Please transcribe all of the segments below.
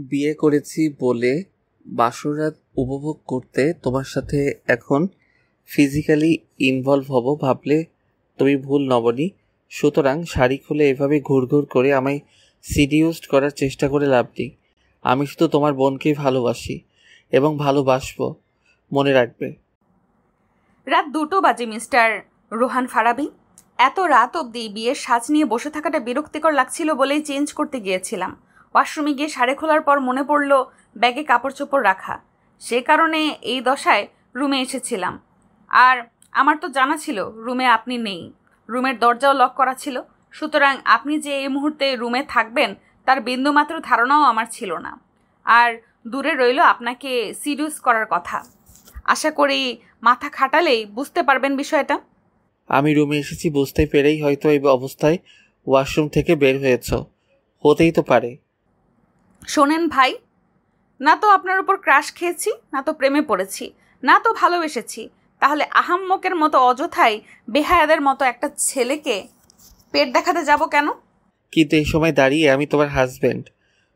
বিয়ে করেছি বলে বাসরাত উপভোগ করতে তোমার সাথে এখন ফিজিক্যালি ইনভলভ হব ভাবলে তুমি ভুল নবনি। সুতরাং শাড়ি খুলে এভাবে ঘুরঘুর করে আমায় সিডিউসড করার চেষ্টা করে লাভ নেই। আমি শুধু তোমার বোনকেই ভালোবাসি এবং ভালোবাসবো, মনে রাখবে। রাত 2টো বাজে মিস্টার রোহান ফারাবি। এত রাত অবধি বিয়ের সাজ নিয়ে বসে থাকাটা বিরক্তিকর লাগছিল বলেই চেঞ্জ করতে গিয়েছিলাম। ওয়াশরুমে গিয়ে শাড়ি খোলার পর মনে পড়ল ব্যাগে কাপড় চোপড় রাখা। সে কারণে এই দশায় রুমে এসেছিলাম। আর আমার তো জানা ছিল রুমে আপনি নেই। রুমের দরজাও লক করা ছিল। সুতরাং আপনি যে এই মুহূর্তে রুমে থাকবেন তার বিন্দুমাত্র ধারণাও আমার ছিল না। আর দূরে রইল আপনাকে সিডিউস করার কথা। আশা করি মাথা খাটালেই বুঝতে পারবেন বিষয়টা। আমি রুমে এসেছি বুঝতে পেরেই হয়তো এই অবস্থায় ওয়াশরুম থেকে বের হয়েছ, হতেই তো পারে। শোনেন ভাই, না তো আপনার উপর ক্রাশ খেয়েছি, না তো প্রেমে পড়েছি, না তো ভালোবেসেছি। তাহলে আহাম্মকের মতো অযথাই বেহায়াদের মতো একটা ছেলেকে পেট দেখাতে যাব কেন? কিন্তু এই সময় দাঁড়িয়ে আমি তোমার হাজবেন্ড,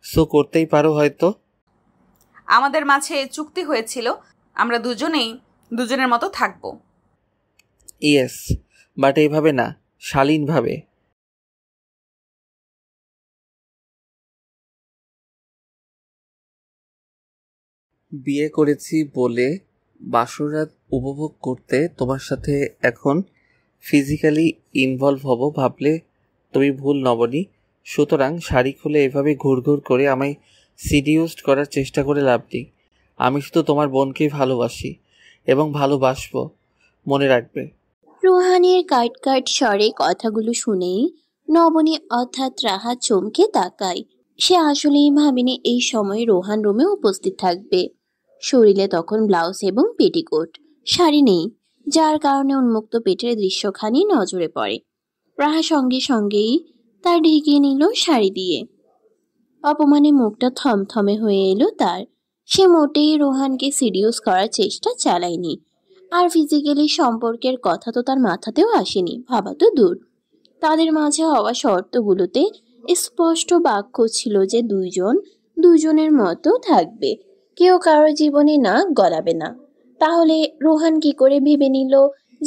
সো করতেই পারো হয়তো। আমাদের মাঝে চুক্তি হয়েছিল আমরা দুজনেই দুজনের মতো থাকবো। ইয়েস, বাট এইভাবে না, শালীনভাবে। বিয়ে করেছি বলে বাসরাত উপভোগ করতে তোমার সাথে এখন ফিজিক্যালি ইনভলভ হব ভাবলে তুমি ভুল নবনি। সুতরাং শাড়ি খুলে এভাবে ঘুরঘুর করে আমায় সিডিউসড করার চেষ্টা করে লাভ নেই। আমি শুধু তোমার বোনকেই ভালোবাসি এবং ভালোবাসবো, মনে রাখবে। রুহানের কাট কাট স্বরে কথাগুলো শুনেই নবনী অর্থাৎ রাহা চমকে তাকায়। সে আসলেই ভাবেনি এই সময় রোহান রুমে উপস্থিত থাকবে। শরীরে তখন ব্লাউজ এবং পেটিকোট, শাড়ি নেই, যার কারণে উন্মুক্ত পেটের দৃশ্যখানি নজরে পড়ে। রাহা সঙ্গে সঙ্গেই তা ঢেকে নিল শাড়ি দিয়ে। অপমানে মুখটা থমথমে হয়ে এলো তার। সে মোটেই রোহানকে সিডিউস করার চেষ্টা চালায়নি। আর ফিজিক্যালি সম্পর্কের কথা তো তার মাথাতেও আসেনি, ভাবা তো দূর। তাদের মাঝে হওয়া শর্তগুলোতে স্পষ্ট বাক্য ছিল যে দুজনের মতো থাকবে, কেউ কারো জীবনে নাক গলাবে না। তাহলে রোহান কি করে ভেবে নিল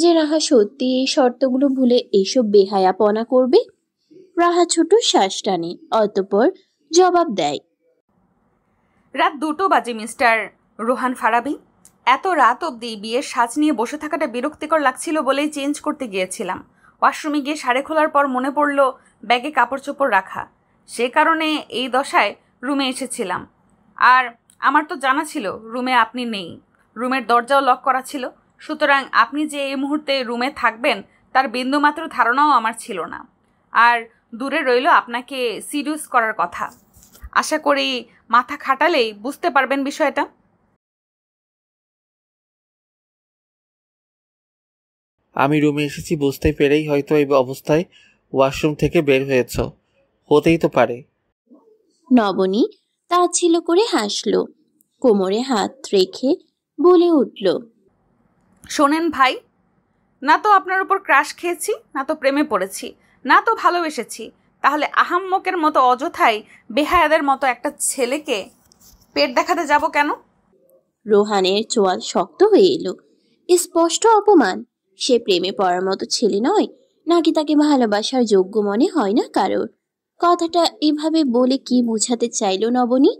যে রাহা সত্যি এই শর্তগুলো ভুলে এইসব বেহায়াপনা করবে? রাহা ছোট শ্বাস টানে, অতঃপর জবাব দেয়। রাত 2টো বাজে মিস্টার রোহান ফারাবি। এত রাত অবধি বিয়ের সাজ নিয়ে বসে থাকাটা বিরক্তিকর লাগছিল বলেই চেঞ্জ করতে গিয়েছিলাম। ওয়াশরুমে গিয়ে শাড়ি খোলার পর মনে পড়ল ব্যাগে কাপড় চোপড় রাখা। সে কারণে এই দশায় রুমে এসেছিলাম। আর আমার তো জানা ছিল রুমে আপনি নেই। রুমের দরজাও লক করা ছিল। সুতরাং আপনি যে এই মুহূর্তে রুমে থাকবেন তার বিন্দুমাত্র ধারণাও আমার ছিল না। আর দূরে রইল আপনাকে সিডিউস করার কথা। আশা করি মাথা খাটালেই বুঝতে পারবেন বিষয়টা। আমি রুমে এসেছি বুঝতে পেরেই হয়তো এই অবস্থায় ওয়াশরুম থেকে বের হয়েছ, হতেই তো পারে। নবনী তাচ্ছিল্য করে হাসল, কোমরে হাত রেখে বলে উঠল। শোনেন ভাই, না তো আপনার উপর ক্রাশ খেয়েছি, না তো প্রেমে পড়েছি, না তো ভালোবেসেছি। তাহলে আহাম্মকের মতো অযথাই বেহায়াদের মতো একটা ছেলেকে পেট দেখাতে যাব কেন? রোহানের চোয়াল শক্ত হয়ে এলো। স্পষ্ট অপমান। সে প্রেমে পড়ার মতো ছেলে নয়, নাকি তাকে ভালোবাসার যোগ্য মনে হয় না কারোর? কথাটা এভাবে বলে কি বুঝাতে চাইল নবনী?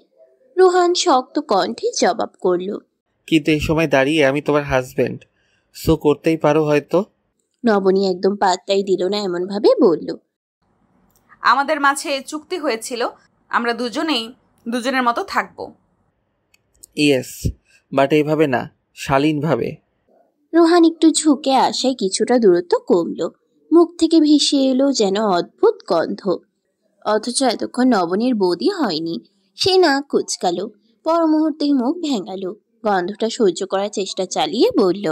রোহান শক্ত কণ্ঠে জবাব করল। কিন্তু এই সময় দাঁড়িয়ে আমি তোমার হাজবেন্ড, সো করতেই পারো হয়তো। নবনী একদম পাত্তাই দিল না, এমন ভাবে বলল। আমাদের মাঝে চুক্তি হয়েছিল আমরা দুজনেই দুজনের মতো থাকবো। ইয়েস, বাট এইভাবে না, শালীনভাবে। রোহান একটু ঝুঁকে আসায় কিছুটা দূরত্ব কমলো। মুখ থেকে ভেসে এলো যেন অদ্ভুত গন্ধ। অথচ এতক্ষণ নবনীর বৌদি হয়নি। সে নাক কুচকালো, পর মুহূর্তেই মুখ ভেঙালো। গন্ধটা সহ্য করার চেষ্টা চালিয়ে বলল,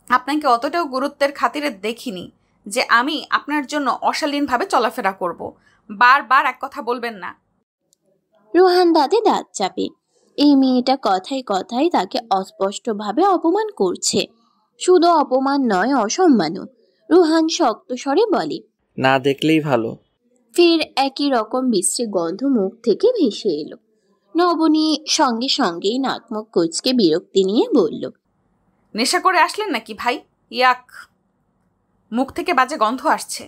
আপনাকে অতটাও গুরুত্বের খাতিরে দেখিনি যে আমি আপনার জন্য অশালীনভাবে চলাফেরা করব। বারবার এক কথা বলবেন না। রোহান দাঁতে দাঁত চাপে। এই মেয়েটা কথায় কথায় তাকে অস্পষ্টভাবে অপমান করছে। শুধু অপমান নয়, অসম্মানও। রোহান শক্ত স্বরে বলে, না দেখলেই ভালো। ফের একই রকম বিশ্রী গন্ধ মুখ থেকে ভেসে এলো। নবনী সঙ্গে সঙ্গেই নাকমুখ কুচকে বিরক্তি নিয়ে বলল, নেশা করে আসলেন নাকি ভাই? ইয়াক, মুখ থেকে বাজে গন্ধ আসছে।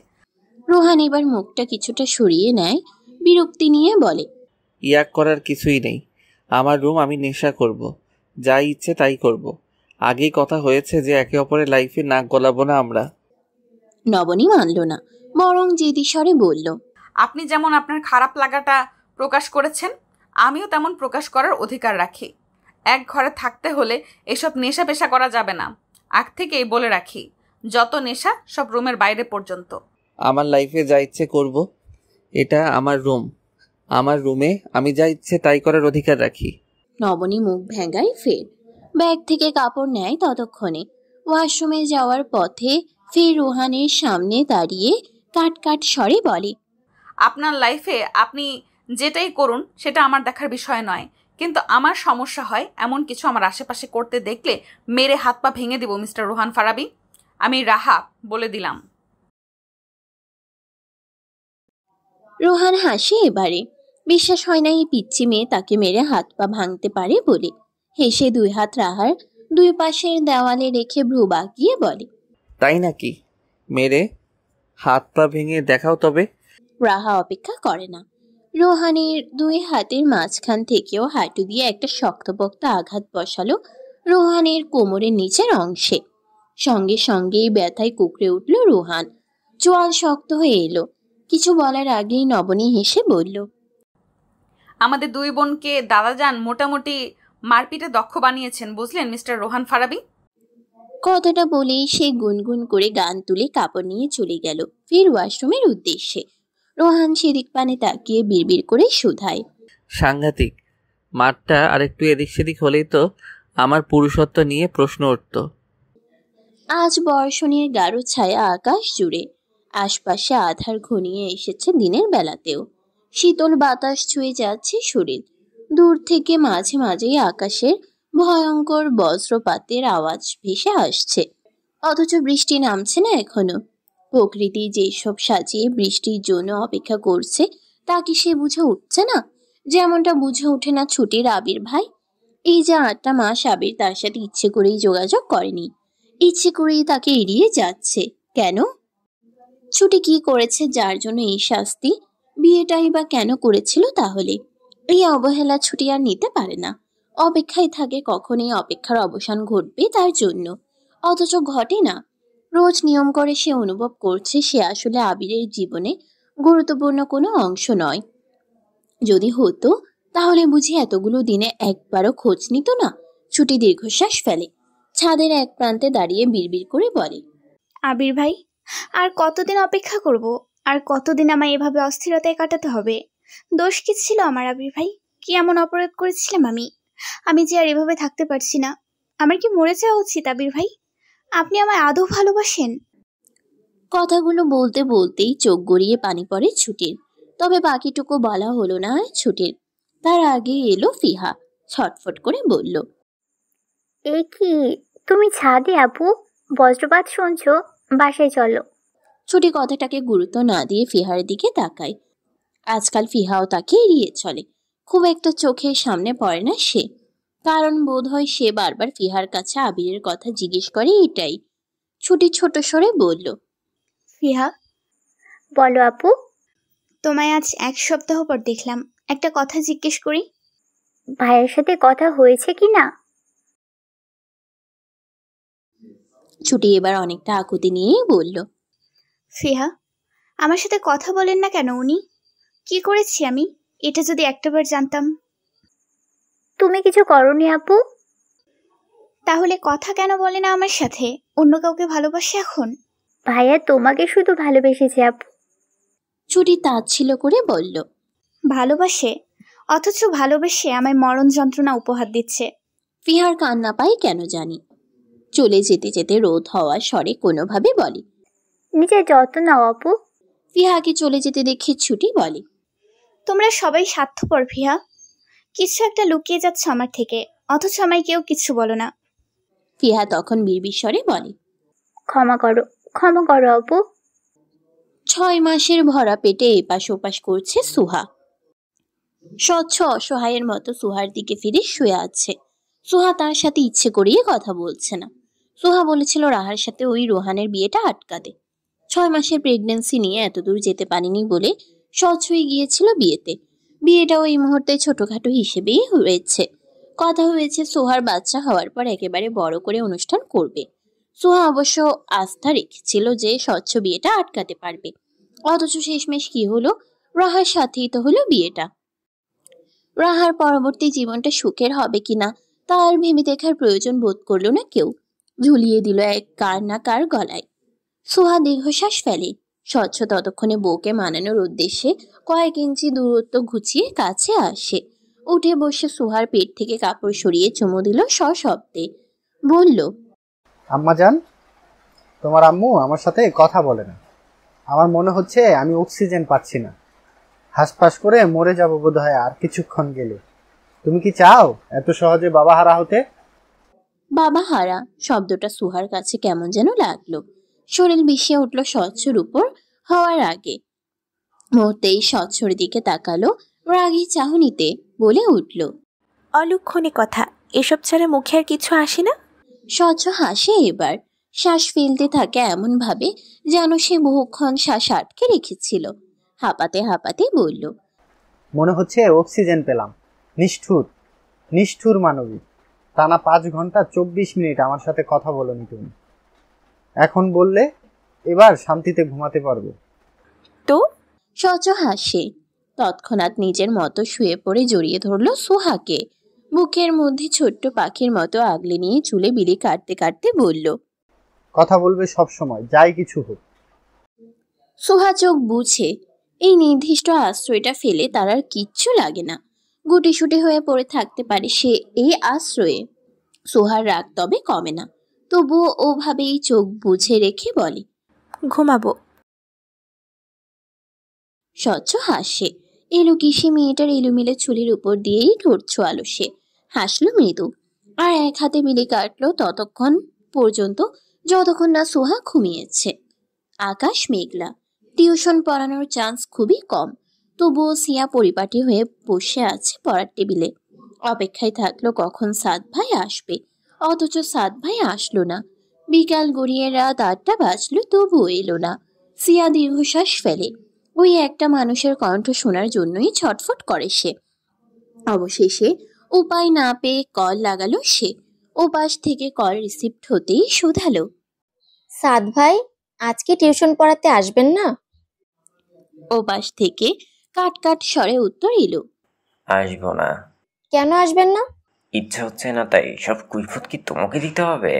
রোহান এবার মুখটা কিছুটা সরিয়ে নেয়, বিরক্তি নিয়ে বলে, ইয়াক করার কিছুই নেই। আমার রুম, আমি নেশা করব, যা ইচ্ছে তাই করব। আগেই কথা হয়েছে যে একে অপরের লাইফে নাক গলাবো না আমরা। নবনী মানল না, বরং জেদি স্বরে বলল, আপনি যেমন আপনার খারাপ লাগাটা প্রকাশ করেছেন, আমিও তেমন প্রকাশ করার অধিকার রাখি। এক ঘরে থাকতে হলে এসব নেশা পেশা করা যাবে না। আগ থেকেই বলে রাখি, যত নেশা সব রুমের বাইরে পর্যন্ত। আমার লাইফে যা ইচ্ছে করব, এটা আমার রুম। আমার রুমে আমি যা ইচ্ছে তাই করার অধিকার রাখি। নবনী মুখ ভেঙ্গায় ফের, ব্যাগ থেকে কাপড় নেয়। ততক্ষণে ওয়াশরুমে যাওয়ার পথে ফের রোহানের সামনে দাঁড়িয়ে কাট কাট স্বরে বলে, আপনার লাইফে আপনি যেটাই করুন সেটা আমার দেখার বিষয় নয়, কিন্তু আমার সমস্যা হয় এমন কিছু আমার আশেপাশে করতে দেখলে মেরে হাত পা ভেঙে দিব মিস্টার রোহান ফারাবি। আমি রাহা, বলে দিলাম। রোহান হাসে এবারে। বিশ্বাস হয় না এই পিচ্চি মেয়ে তাকে মেরে হাত পা ভাঙতে পারে বলে। হেসে দুই হাত রাহার দুই পাশের দেওয়ালে রেখে ভ্রু বাঁকিয়ে বলে, তাই নাকি? মেরে হাত পা ভেঙে দেখাও তবে। রাহা অপেক্ষা করে না। রোহানের দুই হাতের মাঝখান থেকেও হাঁটু দিয়ে একটা শক্তপোক্ত আঘাত বসালো রোহানের কোমরের নিচের অংশে। সঙ্গে সঙ্গেই ব্যথায় কুকড়ে উঠল রোহান। চোয়াল শক্ত হয়ে এলো। কিছু বলার আগেই নবনী হেসে বলল, আমাদের দুই বোনকে দাদাজান মোটামুটি মারপিটে দক্ষ বানিয়েছেন, বুঝলেন মিস্টার রোহান ফারাবি। কথাটা বলেই সে গুনগুন করে গান তুলে কাপড় নিয়ে চলে গেল ফের ওয়াশরুমের উদ্দেশ্যে। রোহান সেদিক পানে তাকিয়ে বিড়বিড় করে শুধায়, সাংঘাতিক। মাঠটা আরেকটু এদিক সেদিক হলেই তো আমার পুরুষত্ব নিয়ে প্রশ্ন উঠত। আজ বর্ষণের গাঢ় ছায়া আকাশ জুড়ে। আশপাশে আধার ঘনিয়ে এসেছে দিনের বেলাতেও। শীতল বাতাস ছুঁয়ে যাচ্ছে শরীর। দূর থেকে মাঝে মাঝেই আকাশের ভয়ঙ্কর বজ্রপাতের আওয়াজ ভেসে আসছে, অথচ বৃষ্টি নামছে না এখনো। প্রকৃতি যেসব সাজিয়ে বৃষ্টির জন্য অপেক্ষা করছে তা কি সে বুঝে উঠছে না? যেমনটা বুঝে ওঠে না ছুটির আবির ভাই। এই যে 8টা মাস আবির তার সাথে ইচ্ছে করেই যোগাযোগ করেনি, ইচ্ছে করেই তাকে এড়িয়ে যাচ্ছে। কেন? ছুটি কি করেছে যার জন্য এই শাস্তি? বিয়েটাই বা কেন করেছিল তাহলে? এই অবহেলা ছুটি আর নিতে পারে না। অপেক্ষায় থাকে কখন এই অপেক্ষার অবসান ঘটবে তার জন্য, অথচ ঘটে না। রোজ নিয়ম করে সে অনুভব করছে সে আসলে আবিরের জীবনে গুরুত্বপূর্ণ কোনো অংশ নয়। যদি হতো তাহলে বুঝি এতগুলো দিনে একবারও খোঁজ নিত না। ছুটি দীর্ঘশ্বাস ফেলে। ছাদের এক প্রান্তে দাঁড়িয়ে বিড়বিড় করে বলে, আবির ভাই, আর কতদিন অপেক্ষা করব? আর কতদিন আমায় এভাবে অস্থিরতায় কাটাতে হবে? দোষ কি ছিল আমার আবির ভাই? কি এমন অপরাধ করেছিলাম আমি যে আর এভাবে থাকতে পারছি না। আমার কি মরে যাওয়া উচিত আবির ভাই? আপনি আমায় আদৌ ভালোবাসেন? কথাগুলো বলতে বলতেই চোখ গড়িয়ে পানি পড়ে ছুটির। তবে বাকিটুকু বলা হলো না ছুটির। তার আগে এলো ফিহা। ছটফট করে বলল, এই কি, তুমি ছাদে আপু? বজ্রপাত শুনছো? বাসায় চলো। ছুটি কথাটাকে গুরুত্ব না দিয়ে ফিহার দিকে তাকায়। আজকাল ফিহাও তাকে এড়িয়ে চলে। খুব একটা চোখের সামনে পড়ে না সে। কারণ বোধ হয় সে বারবার ফিহার কাছে আবিরের কথা জিজ্ঞেস করে এটাই। ছুটি ছোট স্বরে বলল, ফিহা, বলো আপু। তোমায় আজ 1 সপ্তাহ পর দেখলাম। একটা কথা জিজ্ঞেস করি। ভাইয়ের সাথে কথা হয়েছে কি না? ছুটি এবার অনেকটা আকুতি নিয়েই বলল, ফিহা, আমার সাথে কথা বলেন না কেন উনি? কি করেছি আমি? এটা যদি একটাবার জানতাম। তুমি কিছু করনি আপু? তাহলে কথা কেন বলে না আমার সাথে? অন্য কাউকে ভালোবাসে এখন? ভাইয়া তোমাকে শুধু ভালোবেসেছে আপু। ছুটি তাচ্ছিল্য করে বলল, ভালোবাসে? অথচ ভালোবেসে আমায় মরণ যন্ত্রণা উপহার দিচ্ছে। ফিহার কান্না পায় কেন জানি। চলে যেতে যেতে রোধ হওয়া স্বরে কোনোভাবে বলে, নিজের যত্ন নাও আপু। ফিহাকে চলে যেতে দেখে ছুটি বলে, তোমরা সবাই স্বার্থপর ফিহা। কিছু একটা লুকিয়ে যাচ্ছে আমার থেকে, অথচ আমায় কেউ কিছু বলো না। ফিহা তখন বিড়বিড় স্বরে বলে, ক্ষমা করো, ক্ষমা করো আপু। 6 মাসের ভরা পেটে এপাশ ওপাশ করছে সুহা। স্বচ্ছ অসহায়ের মতো সুহার দিকে ফিরে শুয়ে আছে। সুহা তার সাথে ইচ্ছে করিয়ে কথা বলছে না। সুহা বলেছিল রাহার সাথে ওই রোহানের বিয়েটা আটকাতে। 6 মাসের প্রেগন্যান্সি নিয়ে এতদূর যেতে পারেনি বলে স্বচ্ছ হয়ে গিয়েছিল বিয়েতে। বিয়েটাও এই মুহূর্তে ছোটখাটো হিসেবেই হয়েছে। কথা হয়েছে সোহার বাচ্চা হওয়ার পর একেবারে বড় করে অনুষ্ঠান করবে। সোহা অবশ্য আস্থা রেখেছিল যে স্বচ্ছ বিয়েটা আটকাতে পারবে। অথচ শেষমেশ কি হলো, রাহার সাথেই তো হলো বিয়েটা। রাহার পরবর্তী জীবনটা সুখের হবে কিনা তা আর ভেবে দেখার প্রয়োজন বোধ করলো না কেউ। ঝুলিয়ে দিল এক কার না কার গলায়। সোহা দীর্ঘশ্বাস ফেলে। স্বচ্ছ ততক্ষণে বউকে মানানোর উদ্দেশ্যে কয়েক ইঞ্চি দূরত্ব ঘুচিয়ে কাছে আসে। উঠে বসে সোহার পেট থেকে কাপড় সরিয়ে চুমু দিল সশব্দে। বলল, আম্মা জান, তোমার আম্মু আমার সাথে কথা বলে না। আমার মনে হচ্ছে আমি অক্সিজেন পাচ্ছি না। হাঁসফাঁস করে মরে যাব বোধহয় আর কিছুক্ষণ গেলে। তুমি কি চাও এত সহজে বাবা হারা হতে? বাবা হারা শব্দটা সোহার কাছে কেমন যেন লাগলো। শরীর বিষিয়ে উঠল স্বচ্ছর উপর হওয়ার আগে। মুহূর্তেই স্বচ্ছর দিকে তাকালো রাগী চাহনিতে, বলে উঠল, অলক্ষণে কথা, এসব ছাড়া মুখে আর কিছু আসে না? স্বচ্ছ হাসে এবার। শ্বাস ফেলতে থাকে এমন ভাবে যেন সে বহুক্ষণ শ্বাস আটকে রেখেছিল। হাঁপাতে হাঁপাতে বলল, মনে হচ্ছে অক্সিজেন পেলাম। নিষ্ঠুর, নিষ্ঠুর মানবী। টানা 5 ঘন্টা 24 মিনিট আমার সাথে কথা বলোনি তুমি। এখন বললে এবার শান্তিতে ঘুমাতে পারবো। তো স্বচ্ছ হাসে। তৎক্ষণাৎ নিজের মতো শুয়ে পড়ে জড়িয়ে ধরল সোহাকে। বুকের মধ্যে ছোট্ট পাখির মতো আগলে নিয়ে চুলে বিলি কাটতে কাটতে বলল, কথা বলবে সব সময়, যাই কিছু হোক। সোহা চোখ বুঝে এই নির্দিষ্ট আশ্রয়টা ফেলে তার আর কিচ্ছু লাগে না। গুটিসুটি হয়ে পড়ে থাকতে পারে সে এই আশ্রয়ে। সোহার রাগ তবে কমে না। তবুও ওভাবেই চোখ বুঝে রেখে বলে, ঘুমাবো। স্বচ্ছ হাসে। এলো কিসে মেয়েটার এলোমেলো চুলের উপর দিয়েই ঠোঁট ছোয়ালো সে। হাসলো মৃদু। আর এক হাতে বিলি কাটলো ততক্ষণ পর্যন্ত যতক্ষণ না সোহা ঘুমিয়েছে। আকাশ মেঘলা। টিউশন পড়ানোর চান্স খুবই কম। তবুও সিয়া পরিপাটি হয়ে বসে আছে পড়ার টেবিলে। অপেক্ষায় থাকলো কখন সাদ ভাই আসবে। অথচ সাদ ভাই আসলো না। বিকাল গড়িয়ে রাত 8টা বাজলো, তবুও এলো না। সিয়া দীর্ঘশ্বাস ফেলে। ওই একটা মানুষের কণ্ঠ শোনার জন্যই ছটফট করে সে। অবশেষে উপায় না পেয়ে কল লাগালো সে। ওপাশ থেকে কল রিসিভড হতেই শুধালো, সাদ ভাই আজকে টিউশন পড়াতে আসবেন না? ওপাশ থেকে কাট কাট স্বরে উত্তর এলো, আসবো না। কেন আসবেন না? ইচ্ছা হচ্ছে না, তাই সব কৈফিয়ত কি তোমাকে দিতে হবে?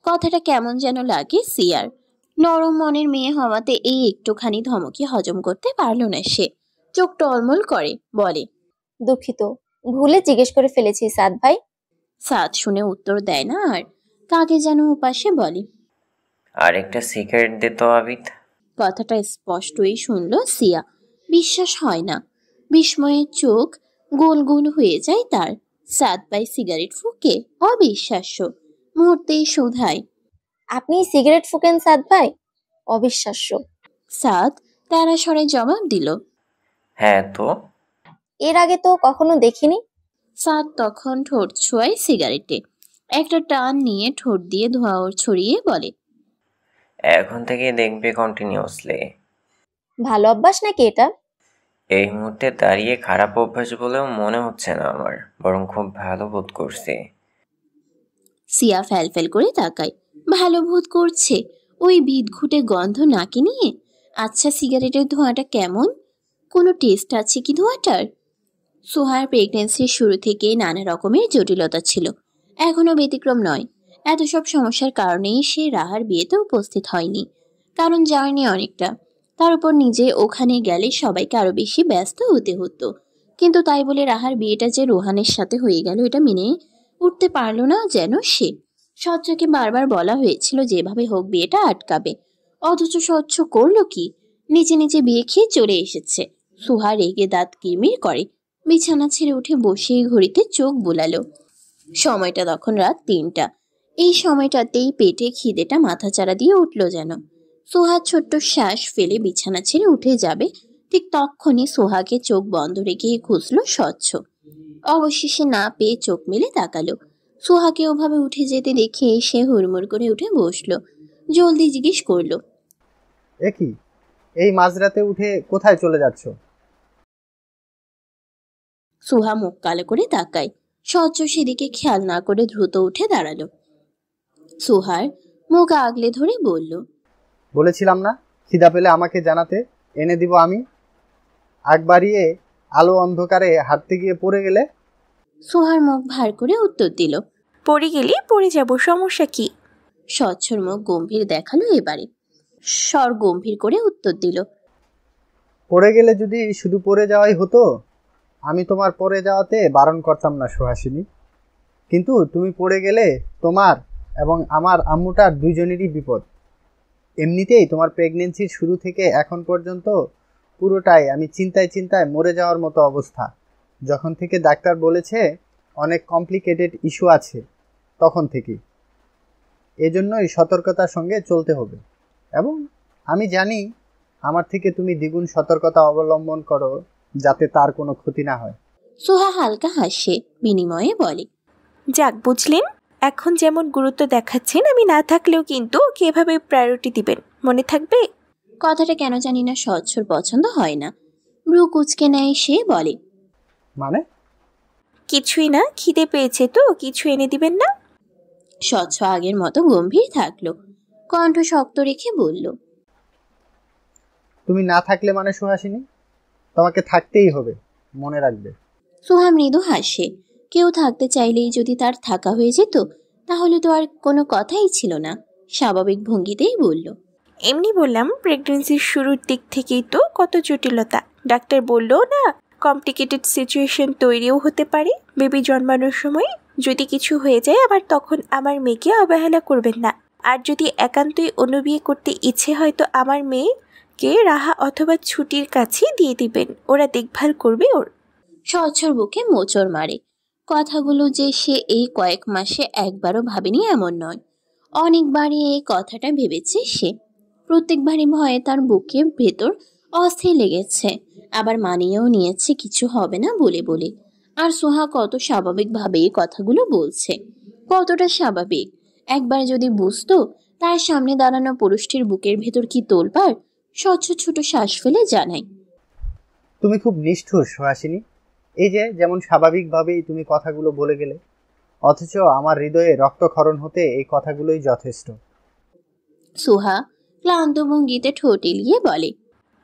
কথাটা কেমন যেন লাগে সিয়ার। নরম মনের মেয়ে হওয়াতে এই একটুখানি ধমকি হজম করতে পারল না সে। চোখ টলমল করে, বলে, দুঃখিত, ভুলে জিজ্ঞেস করে ফেলেছি সাদ ভাই। সাদ শুনে উত্তর দেয় না আর কাকে যেন উপাসে বলে, আর একটা সিগারেট দে তো আবিদ। কথাটা স্পষ্টই শুনল সিয়া। বিশ্বাস হয় না। বিস্ময়ের চোখ গোল গোল হয়ে যায় তার। সাদ ভাই সিগারেট ফুঁকে? অবিশ্বাস্য। মুহূর্তেই শুধায়, আপনি সিগারেট ফুকেন সাদ ভাই? অবিশ্বাস্য। সাদ তারা স্বরে জবাব দিল, হ্যাঁ তো। এর আগে তো কখনো দেখিনি। সাদ তখন ঠোঁট ছোঁয়ায় সিগারেটে। একটা টান নিয়ে ঠোঁট দিয়ে ধোঁয়া ছড়িয়ে বলে, এখন থেকে দেখবে কন্টিনিউয়াসলি। ভালো অভ্যাস নাকি এটা? এই মুহূর্তে দাঁড়িয়ে খারাপ অভ্যাস বলেও মনে হচ্ছে না আমার, বরং খুব ভালো বোধ করছি। সিয়া ফ্যালফ্যাল করে তাকায়। ভালো বোধ করছে? ওই বিদঘুটে গন্ধ নাকে নিয়ে? আচ্ছা, সিগারেটের ধোঁয়াটা কেমন? কোনো টেস্ট আছে কি ধোঁয়াটার? সোহার প্রেগনেন্সির শুরু থেকে নানা রকমের জটিলতা ছিল। এখনো ব্যতিক্রম নয়। এত সব সমস্যার কারণেই সে রাহার বিয়েতে উপস্থিত হয়নি। কারণ জার্নি অনেকটা। তার উপর নিজে ওখানে গেলে সবাইকে আরো বেশি ব্যস্ত হতে হতো। কিন্তু তাই বলে রাহার বিয়েটা যে রোহানের সাথে হয়ে গেল এটা মেনে উঠতে পারলো না যেন সে। স্বচ্ছকে বারবার বলা হয়েছিল যেভাবে হোক বিয়েটা আটকাবে। অথচ স্বচ্ছ করলো কি? নিচে নিচে বিয়ে খেয়ে চলে এসেছে। সুহা রেগে দাঁত কিরমির করে। বিছানা ছেড়ে উঠে বসেই ঘড়িতে চোখ বুলালো। সময়টা তখন রাত 3টা। এই সময়টাতেই পেটে খিদেটা মাথাচাড়া দিয়ে উঠল যেন। সুহা ছোট্ট শ্বাস ফেলে বিছানা ছেড়ে উঠে যাবে, ঠিক তক্ষণি সোহাকে চোখ বন্ধ রেখে খুঁজল স্বচ্ছ। অবশেষে না পেয়ে চোখ মেলে তাকালো। সোহাকে ওভাবে উঠে যেতে দেখে সে হুড়মুড় করে উঠে বসলো। জলদি জিজ্ঞেস করলো, এ কি, এই মাঝরাতে উঠে কোথায় চলে যাচ্ছ? সোহা মুখ কালো করে তাকায়। স্বচ্ছ সেদিকে খেয়াল না করে দ্রুত উঠে দাঁড়ালো। সোহার মুখ আগলে ধরে বলল, বলেছিলাম না খিদা পেলে আমাকে জানাতে, এনে দিব আমি। আগ বাড়িয়ে আলো অন্ধকারে হাঁটতে গিয়ে পড়ে গেলে? সোহার মুখ ভার করে উত্তর দিল, পড়ে গেলে পড়ে যাব, সমস্যা কি? স্বচ্ছর মুখ গম্ভীর দেখালো এবারে। স্বর গম্ভীর করে উত্তর দিল, পড়ে গেলে যদি শুধু পড়ে যাওয়াই হতো, আমি তোমার পড়ে যাওয়াতে বারণ করতাম না সুহাসিনী। কিন্তু তুমি পড়ে গেলে তোমার এবং আমার আম্মুটার দুইজনেরই বিপদ। এমনিতেই তোমার প্রেগনেন্সির শুরু থেকে এখন পর্যন্ত পুরোটাই আমি চিন্তায় চিন্তায় মরে যাওয়ার মতো অবস্থা। যখন থেকে ডাক্তার বলেছে অনেক কমপ্লিকেটেড ইস্যু আছে, তখন থেকেই। এজন্যই সতর্কতার সঙ্গে চলতে হবে। এবং আমি জানি আমার থেকে তুমি দ্বিগুণ সতর্কতা অবলম্বন করো, যাতে তার কোনো ক্ষতি না হয়। সোহা হালকা হাসে, বিনিময়ে বলে, যাক, বুঝলেন। এখন যেমন গুরুত্ব দেখাচ্ছেন, আমি না থাকলেও কিন্তু ওকে এভাবে প্রায়োরিটি দিবেন, মনে থাকবে? কথাটা কেন জানি না স্বচ্ছর পছন্দ হয় না। ব্রু কুচকে নেয় সে, বলে, মানে? কিছুই না, খিদে পেয়েছে তো, কিছু এনে দিবেন না? স্বচ্ছ আগের মতো গম্ভীর থাকলো, কণ্ঠ শক্ত রেখে বলল, তুমি না থাকলে মানে সুহাসিনী, তোমাকে থাকতেই হবে, মনে রাখবে। সোহা মৃদু হাসে। কেউ থাকতে চাইলেই যদি তার থাকা হয়ে যেত, তাহলে তো আর কোনো কথাই ছিল না। স্বাভাবিক ভঙ্গিতেই বলল, এমনি বললাম, প্রেগনেন্সির শুরুর দিক থেকেই তো কত জটিলতা। ডাক্তার বললো না, কমপ্লিকেটেড সিচুয়েশন তৈরিও হতে পারে বেবি জন্মানোর সময়। যদি কিছু হয়ে যায় আবার, তখন আমার মেয়েকে অবহেলা করবেন না। আর যদি একান্তই অনুবিয়ে করতে ইচ্ছে হয় তো আমার মেয়েকে রাহা অথবা ছুটির কাছে দিয়ে দিবেন, ওরা দেখভাল করবে ওর। স্বচ্ছর বুকে মোচড় মারে। কথাগুলো যে সে এই কয়েক মাসে একবারও ভাবেনি এমন নয়, অনেকবারই এই কথাটা ভেবেছে সে। প্রত্যেকবারই ভয়ে তার বুকের ভেতর অস্থির লেগেছে, আবার মানিয়েও নিয়েছে কিছু হবে না বলে বলে। আর সোহা কত স্বাভাবিকভাবে এই কথাগুলো বলছে, কতটা স্বাভাবিক। একবার যদি বুঝতো তার সামনে দাঁড়ানো পুরুষটির বুকের ভেতর কি তোলপাড়, স্বচ্ছ ছোট শ্বাস ফেলে জানায়, তুমি খুব নিষ্ঠুর সুহাসিনী। এই যে যেমন স্বাভাবিকভাবেই তুমি কথাগুলো বলে গেলে, অথচ আমার হৃদয়ে রক্তক্ষরণ হতে এই কথাগুলোই যথেষ্ট। সোহা ক্লান্ত ভঙ্গিতে ঠোঁট এলিয়ে বলে,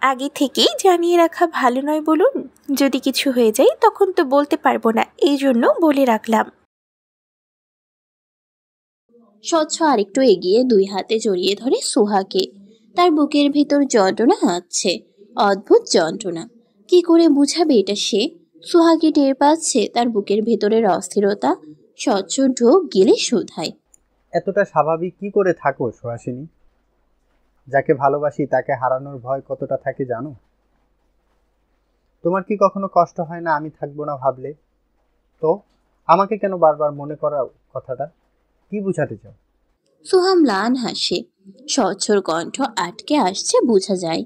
আগে থেকেই জানিয়ে রাখা ভালো নয় বলুন? যদি কিছু হয়ে যায় তখন তো বলতে পারবো না, এই জন্য বলে রাখলাম। স্বচ্ছ আরেকটু এগিয়ে দুই হাতে জড়িয়ে ধরে সোহাকে। তার বুকের ভেতর যন্ত্রণা হাঁটছে, অদ্ভুত যন্ত্রণা। কি করে বুঝাবে এটা সে? সোহাকে টের পাচ্ছে তার বুকের ভেতরের অস্থিরতা। স্বচ্ছ ঢোক গেলে শোধায়, এতটা স্বাভাবিক কি করে থাকো সুহাসিনী? যাকে ভালোবাসি তাকে হারানোর ভয় কতটা থাকে জানো? তোমার কি কখনো কষ্ট হয় না আমি থাকবো না ভাবলে? তো আমাকে কেন বারবার মনে করাও কথাটা? কি বুঝাতে চাও? সোহা ম্লান হাসে। স্বচ্ছর কণ্ঠ আটকে আসছে বোঝা যায়।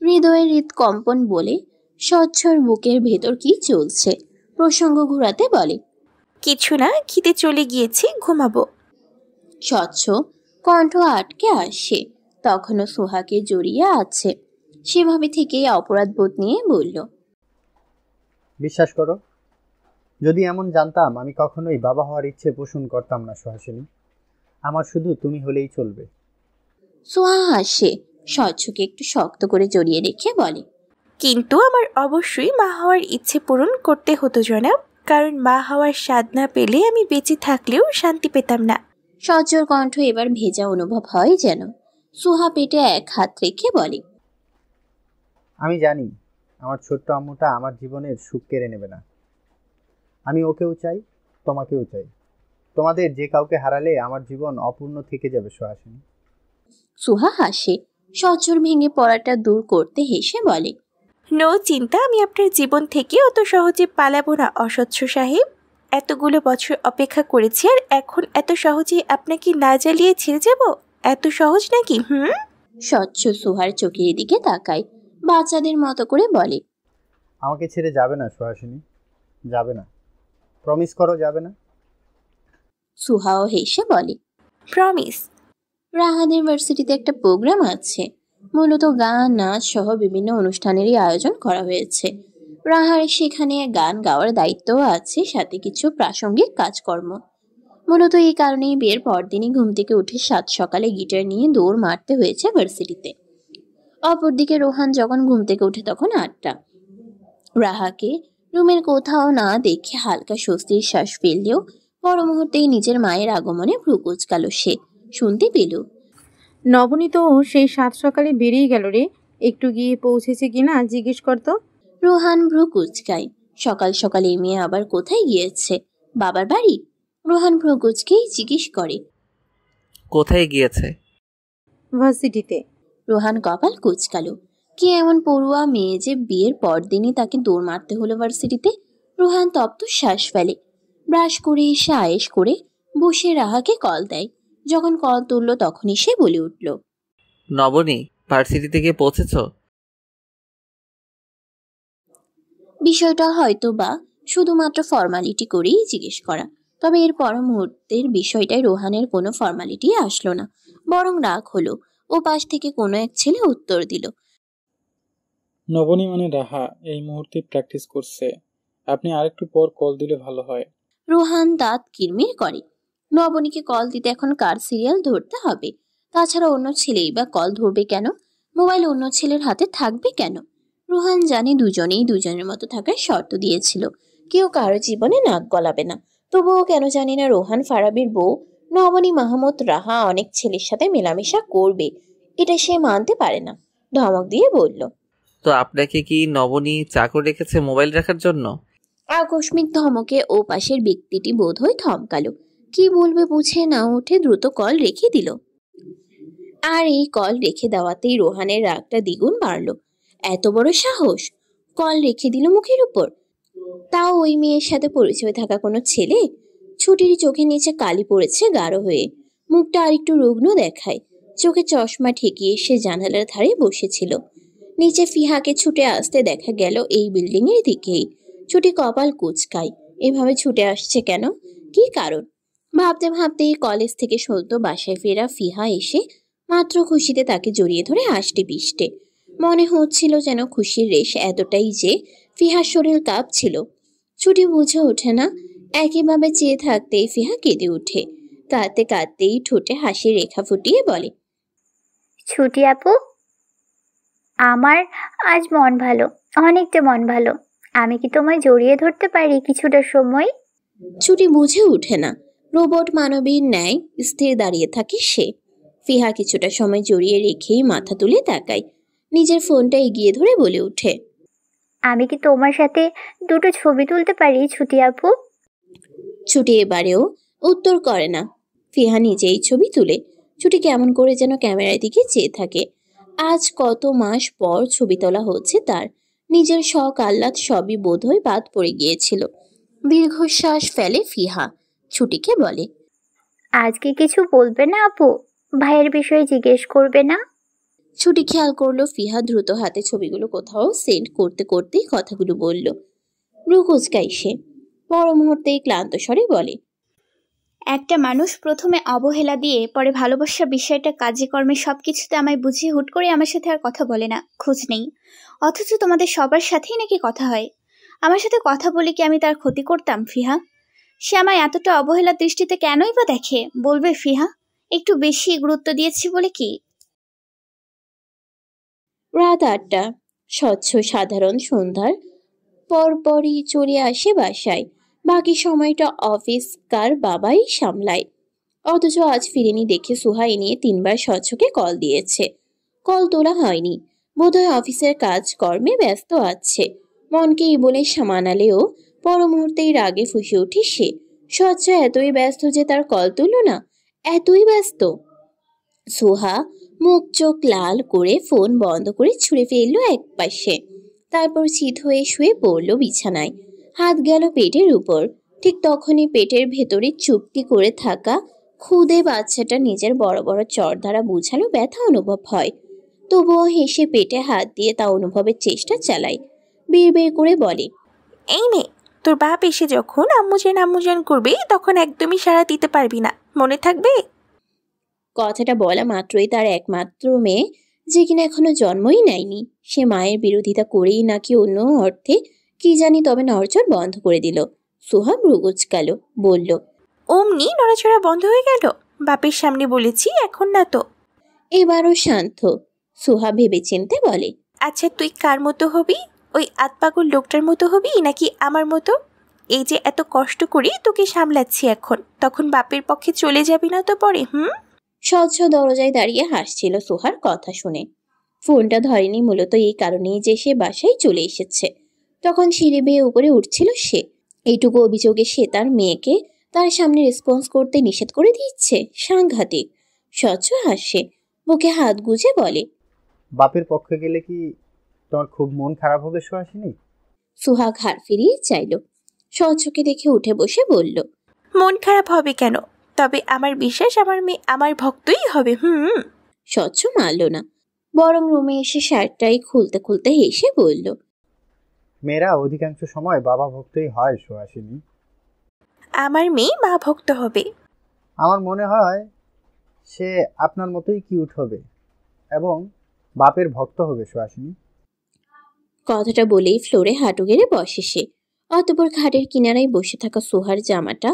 হৃদয়ের হৃদকম্পন বলে স্বচ্ছর বুকের ভেতর কি চলছে প্রসঙ্গ ঘোরাতে বলে, কিছু না, খিদে চলে গিয়েছি, ঘুমাবো। স্বচ্ছ কণ্ঠ আটকে আসে, তখনও সোহাকে জড়িয়ে আছে। সেভাবে থেকেই অপরাধ বোধ নিয়ে বলল, বিশ্বাস করো, যদি এমন জানতাম আমি কখনোই বাবা হওয়ার ইচ্ছে পোষণ করতাম না সুহাসিনী। আমার শুধু তুমি হলেই চলবে। সোহা হাসে, স্বচ্ছকে একটু শক্ত করে জড়িয়ে রেখে বলে, কিন্তু আমার অবশ্যই মা হওয়ার ইচ্ছে পূরণ করতে হতো জনাব, কারণ মা হওয়ার স্বাদ না পেলে আমি বেঁচে থাকলেও শান্তি পেতাম না। স্বচ্ছর কণ্ঠ এবার ভেজা অনুভব হয় যেন। সোহা পেটে এক হাত রেখে বলে, আমি জানি আমার ছোট্ট আম্মুটা আমার জীবনের সুখ কেড়ে নেবে না। আমি ওকেও চাই, তোমাকেও চাই। তোমাদের যে কাউকে হারালে আমার জীবন অপূর্ণ থেকে যাবে সুহাসিনী। সোহা হাসে, স্বচ্ছর ভেঙে পড়াটা দূর করতে হেসে বলে, নো চিন্তা, আমি আপনার জীবন থেকে অত সহজে পালাবো না অস্বচ্ছ সাহেব। এতগুলো বছর অপেক্ষা করেছি, আর এখন এত সহজে আপনাকে না জ্বালিয়ে ছেড়ে যাব? এত সহজ নাকি? স্বচ্ছ সোহার চোখের দিকে তাকায়, বাচ্চাদের মতো করে বলে, আমাকে ছেড়ে যাবে না সুহাসিনী, যাবে না, প্রমিস করো যাবে না। সুহাও হেসে বলে, প্রমিস। রাহাদের ভার্সিটিতে একটা প্রোগ্রাম আছে, মূলত গান নাচ সহ বিভিন্ন অনুষ্ঠানেরই আয়োজন করা হয়েছে। রাহার সেখানে গান গাওয়ার দায়িত্বও আছে, সাথে কিছু প্রাসঙ্গিক কাজকর্ম। মূলত এই কারণেই বিয়ের পরদিনই ঘুম থেকে উঠে সাত সকালে গিটার নিয়ে দৌড় মারতে হয়েছে ভার্সিটিতে। অপরদিকে রোহান যখন ঘুম থেকে উঠে তখন 8টা। রাহাকে রুমের কোথাও না দেখে হালকা স্বস্তির শ্বাস ফেললেও পর মুহূর্তেই নিজের মায়ের আগমনে ভ্রু কুঁচকাল সে। শুনতে পেল, নবনী তো সেই 7 সকালে বেরিয়ে গেল রে, একটু গিয়ে পৌঁছেছে কিনা জিজ্ঞেস করতো। রোহান ভ্রু কুঁচকায়। সকাল সকাল এই মেয়ে আবার কোথায় গিয়েছে? বাবার বাড়ি? রোহান ভ্রু কুঁচকেই জিজ্ঞেস করে, কোথায় গিয়েছে? ভার্সিটিতে। রোহান কপাল কুঁচকালো। কি এমন পড়ুয়া মেয়ে যে বিয়ের পরদিনই তাকে দৌড় মারতে হলো ভার্সিটিতে? রোহান তপ্ত শ্বাস ফেলে। ব্রাশ করে এসে আয়েশ করে বসে রাহাকে কল দেয়। যখন কল তুলল তখনই সে বলে উঠল, নবনী, ভার্সিটি গিয়ে পৌঁছেছ? বিষয়টা হয়তো বা শুধুমাত্র ফর্মালিটি করেই জিজ্ঞেস করা, তবে এর পর মুহূর্তের বিষয়টায় রোহানের কোনো ফর্মালিটি আসলো না, বরং রাগ হলো। ও পাশ থেকে কোনো এক ছেলে উত্তর দিল, নবনী মানে রাহা এই মুহূর্তে প্র্যাকটিস করছে, আপনি আরেকটু পর কল দিলে ভালো হয়। রোহান দাঁত কিরমির করে। নবনীকে কল দিতে এখন কার সিরিয়াল ধরতে হবে? তাছাড়া অন্য ছেলেই বা কল ধরবে কেন? মোবাইল অন্য ছেলের হাতে থাকবে কেন? রোহান জানে দুজনেই দুজনের মতো থাকার শর্ত দিয়েছিল, কেউ কারো জীবনে নাক গলাবে না। তবুও কেন জানি না রোহান ফারাবির বউ নবনী মাহমুদ রাহা অনেক ছেলের সাথে মেলামেশা করবে, এটা সে মানতে পারে না। ধমক দিয়ে বলল, তো আপনাকে কি নবনী চাকর রেখেছে মোবাইল রাখার জন্য? আকস্মিক ধমকে ও পাশের ব্যক্তিটি বোধহয় থমকালো। কি বলবে বুঝে না উঠে দ্রুত কল রেখে দিল। আর এই কল রেখে দেওয়াতেই রোহানের রাগটা দ্বিগুণ বাড়ল। এত বড় সাহস! কল রেখে দিল মুখের উপর, তাও ওই মেয়ের সাথে পরিচয় থাকা কোনো ছেলে। ছুটির চোখের নিচে কালি পড়েছে গাঢ় হয়ে, মুখটা আরেকটু রুগ্ন দেখায়। চোখে চশমা ঠেকিয়ে সে জানালার ধারে বসেছিল। নিচে ফিহাকে ছুটে আসতে দেখা গেল এই বিল্ডিং এর দিকেই। ছুটি কপাল কুঁচকায়, এভাবে ছুটে আসছে কেন? কি কারণ? ভাবতে ভাবতেই কলেজ থেকে সদ্য বাসায় ফেরা ফিহা এসে মাত্র খুশিতে তাকে জড়িয়ে ধরে হাসতে পিষ্টে। মনে হচ্ছিল যেন খুশির রেশ এতটাই যে ফিহার শরীর কাঁপছিল। ছুটি বুঝে ওঠে না, একইভাবে চেয়ে থাকতেই ফিহা কেঁদে উঠে। কাঁদতে কাঁদতেই ঠোঁটে হাসির রেখা ফুটিয়ে বলে, ছুটি আপু, আমার আজ মন ভালো, অনেকটা মন ভালো। আমি কি তোমায় জড়িয়ে ধরতে পারি কিছুটা সময়? ছুটি বুঝে ওঠে না, রোবট মানবীর ন্যায় স্থির দাঁড়িয়ে থাকে সে। ফিহা কিছুটা সময় জড়িয়ে রেখেই মাথা তুলে তাকায়, নিজের ফোনটা এগিয়ে ধরে বলে ওঠে, আমি কি তোমার সাথে দুটো ছবি তুলতে পারি ছুটি আপু? ছুটি এবারেও উত্তর করে না। ফিহা নিজেই ছবি তুলে। ছুটি কেমন করে যেন ক্যামেরার দিকে চেয়ে থাকে। আজ কত মাস পর ছবি তোলা হচ্ছে তার। নিজের শখ আহ্লাদ সবই বোধহয় বাদ পড়ে গিয়েছিল। দীর্ঘশ্বাস ফেলে ফিহা, ছুটিকে বলে, আজকে কিছু বলবে না আপু? ভাইয়ের বিষয়ে জিজ্ঞেস করবে না? ছুটি খেয়াল করলো ফিহা দ্রুত হাতে ছবিগুলো কোথাও সেন্ড করতে করতেই কথাগুলো বলল। রু কুচকায় সে। পর মুহূর্তেই ক্লান্ত স্বরে বলে, একটা মানুষ প্রথমে অবহেলা দিয়ে পরে ভালোবাসার বিষয়টা কাজে কর্মে সবকিছুতে আমায় বুঝিয়ে হুট করে আমার সাথে আর কথা বলে না, খোঁজ নেই। অথচ তোমাদের সবার সাথেই নাকি কথা হয়। আমার সাথে কথা বলে কি আমি তার ক্ষতি করতাম ফিহা? সে আমায় এতটা অবহেলার দৃষ্টিতে কেনই বা দেখে বলবে ফিহা? একটু বেশি গুরুত্ব দিয়েছি বলে কি? রাত 8টা। স্বচ্ছ সাধারণ সন্ধ্যার পরপরই চলে আসে বাসায়। বাকি সময়টা অফিস কার বাবাই সামলায়। অথচ আজ ফিরেনি দেখে সুহাই নিয়ে 3বার স্বচ্ছকে কল দিয়েছে। কল তোলা হয়নি, বোধহয় অফিসের কাজকর্মে ব্যস্ত আছে। মনকে এই বলে সামানালেও পর মুহূর্তেই রাগে ফুঁসে ওঠে সে। স্বচ্ছ এতই ব্যস্ত যে তার কল তুলল না? এতই ব্যস্ত? সুহা মুখ চোখ লাল করে ফোন বন্ধ করে ছুঁড়ে ফেললো এক পাশে। তারপর চিত হয়ে শুয়ে পড়ল বিছানায়। হাত গেল পেটের উপর। ঠিক তখনই পেটের ভেতরে চুপটি করে থাকা ক্ষুদে বাচ্চাটা নিজের বড় বড় চর দ্বারা বুঝালো ব্যথা অনুভব হয়। তবুও হেসে পেটে হাত দিয়ে তা অনুভবের চেষ্টা চালায়। বিড়বিড় করে বলে, এই নে, তোর বাপ এসে যখন আম্মুজান করবে তখন একদমই সাড়া দিতে পারবি না, মনে থাকবে? কথাটা বলা মাত্রই তার একমাত্র মেয়ে, যে কিনা এখনো জন্মই নেয়নি, সে মায়ের বিরোধিতা করেই নাকি অন্য অর্থে কি জানি তবে নড়চড় বন্ধ করে দিল। সোহা ভ্রুকুচকাল, বলল, অমনি নড়াচড়া বন্ধ হয়ে গেল? বাপের সামনে বলেছি, এখন না তো। এবারও শান্ত। সোহা ভেবেচিন্তে বলে, আচ্ছা তুই কার মতো হবি? ওই আতপাগল লোকটার মতো হবি নাকি আমার মতো? এই যে এত কষ্ট করি তোকে সামলাচ্ছি এখন, তখন বাপের পক্ষে চলে যাবি না তো পরে? স্বচ্ছ দরজায় দাঁড়িয়ে হাসছিল সোহার কথা শুনে। ফোনটা ধরেনি মূলত এই কারণেই যে সে বাসায় চলে এসেছে। তখন সিঁড়ি বেয়ে উপরে উঠছিল সে। এইটুকু অভিযোগে সে তার মেয়েকে তার সামনে রেসপন্স করতে নিষেধ করে দিচ্ছে, সাংঘাতিক। স্বচ্ছ হাসে, বুকে হাত গুজে বলে, বাপের পক্ষে গেলে কি তোমার খুব মন খারাপ হবে সুহাসিনী? সুহা ঘাড় ফিরিয়ে চাইল। স্বচ্ছকে দেখে উঠে বসে বলল, মন খারাপ হবে কেন? তবে আমার বিশ্বাস আমার মেয়ে আমার ভক্তই হবে। স্বচ্ছ মানল না, বরং রুমে এসে শার্টটাই খুলতে খুলতে হেসে বলল, মেয়েরা অধিকাংশ সময় বাবা ভক্তই হয় সুহাসিনী। আমার মেয়ে মা ভক্ত হবে। আমার মনে হয় সে আপনার মতোই কিউট হবে এবং বাপের ভক্ত হবে সুহাসিনী। কথাটা বলেই ফ্লোরে হাঁটু গেড়ে বসে সে। অতঃপর খাটের কিনারায় বসে থাকা সোহার জামাটা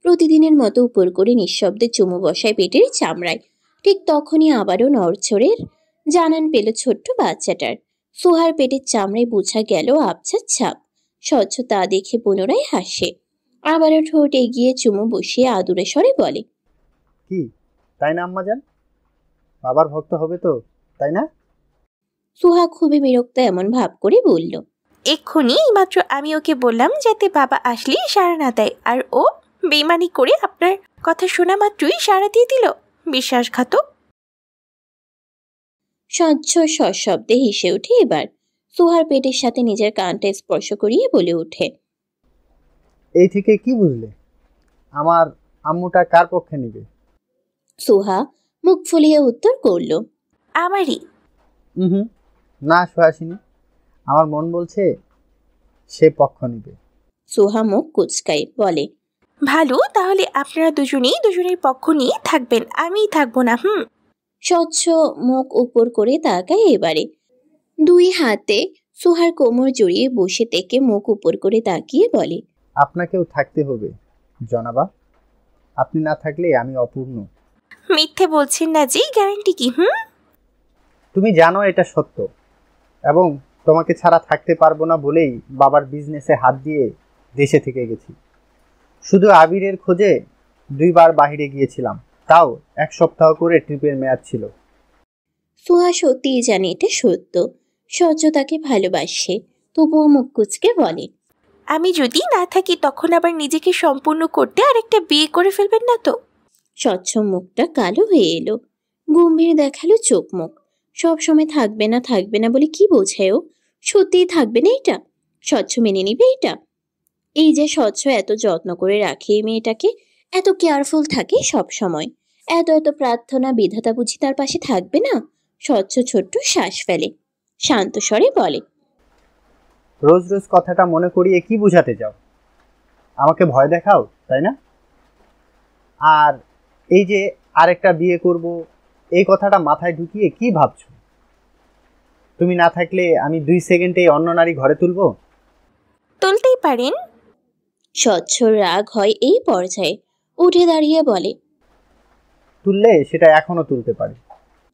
প্রতিদিনের মতো উপর করে নিঃশব্দে চুমু বসায় পেটের চামড়ায়। ঠিক তখনই আবারও নড়ছড়ের জানান পেল ছোট্ট বাচ্চাটার। সোহার পেটের চামড়ায় বোঝা গেল আবছার ছাপ। স্বচ্ছ তা দেখে পুনরায় হাসে, আবারও ঠোঁট এগিয়ে চুমু বসিয়ে আদুরে স্বরে বলে, কি তাই না আম্মাজান? বাবার ভক্ত হবে তো, তাই না? সোহা খুবই বিরক্ত এমন ভাব করে বলল, এক্ষুনি মাত্র আমি ওকে বললাম যাতে বাবা আসলে সাড়া না দেয়, আর ও বেইমানি করে আপনার কথা শোনা মাত্রই সাড়া দিয়ে দিল। বিশ্বাসঘাতক। স্বচ্ছ সশব্দে হেসে ওঠে এবার। সোহার পেটের সাথে নিজের কানটা স্পর্শ করিয়ে বলে ওঠে, এই থেকে কি বুঝলে আমার আম্মুটা কার পক্ষে নিবে? সোহা মুখ ফুলিয়ে উত্তর করল, আমারই। না সুহাসিনী, আমার মন বলছে সে পক্ষ নিবে। সোহা মুখ কুচকায় বলে, ভালো, তাহলে আপনারা দুজনেই দুজনের পক্ষ নিয়ে থাকবেন, আমিই থাকবো না। স্বচ্ছ মুখ উপর করে তাকায় এবারে। দুই হাতে সোহার কোমর জড়িয়ে বসে থেকে মুখ উপর করে তাকিয়ে বলে, আপনাকেও থাকতে হবে জনাবা, আপনি না থাকলে আমি অপূর্ণ। মিথ্যে বলছেন না জি, গ্যারান্টি কি? তুমি জানো এটা সত্য, এবং তোমাকে ছাড়া থাকতে পারবো না বলেই বাবার বিজনেসে হাত দিয়ে দেশে থেকে গেছি। শুধু আবিরের খোঁজে 2 বার বাইরে গিয়েছিলাম, তাও 1 সপ্তাহ করে ট্রিপের মেয়াদ ছিল। সোহা সত্যিই জানে এটা সত্য। স্বচ্ছ তাকে ভালোবাসে, তবুও মুখ কুচকে বলে, আমি যদি না থাকি তখন আবার নিজেকে সম্পূর্ণ করতে আরেকটা বিয়ে করে ফেলবেন না তো? স্বচ্ছ মুখটা কালো হয়ে এলো, গম্ভীর দেখালো চোখ মুখ। সব সময় থাকবে না বলে কি বোঝায় ও? সত্যিই থাকবে না এটা? স্বচ্ছ মেনে নিবে এটা? এই যে স্বচ্ছ এত যত্ন করে রাখে এই মেয়েটাকে, এত কেয়ারফুল থাকে সব সময়, এত এত প্রার্থনা, বিধাতা বুঝি তার পাশে থাকবে না? স্বচ্ছ ছোট্ট শ্বাস ফেলে, শান্ত স্বরে বলে, রোজ রোজ কথাটা মনে করিয়ে কি বুঝাতে চাও? আমাকে ভয় দেখাও, তাই না? আর এই যে আরেকটা বিয়ে করব, এই কথাটা মাথায় ঢুকিয়ে কি ভাবছো? তুমি না থাকলে আমি 2 সেকেন্ডে অন্য নারী ঘরে তুলবো? তুলতেই পারেন। স্বচ্ছ রাগ হয় এই পর্যায়ে, উঠে দাঁড়িয়ে বলে, তুললে সেটা এখনো তুলতে পারি।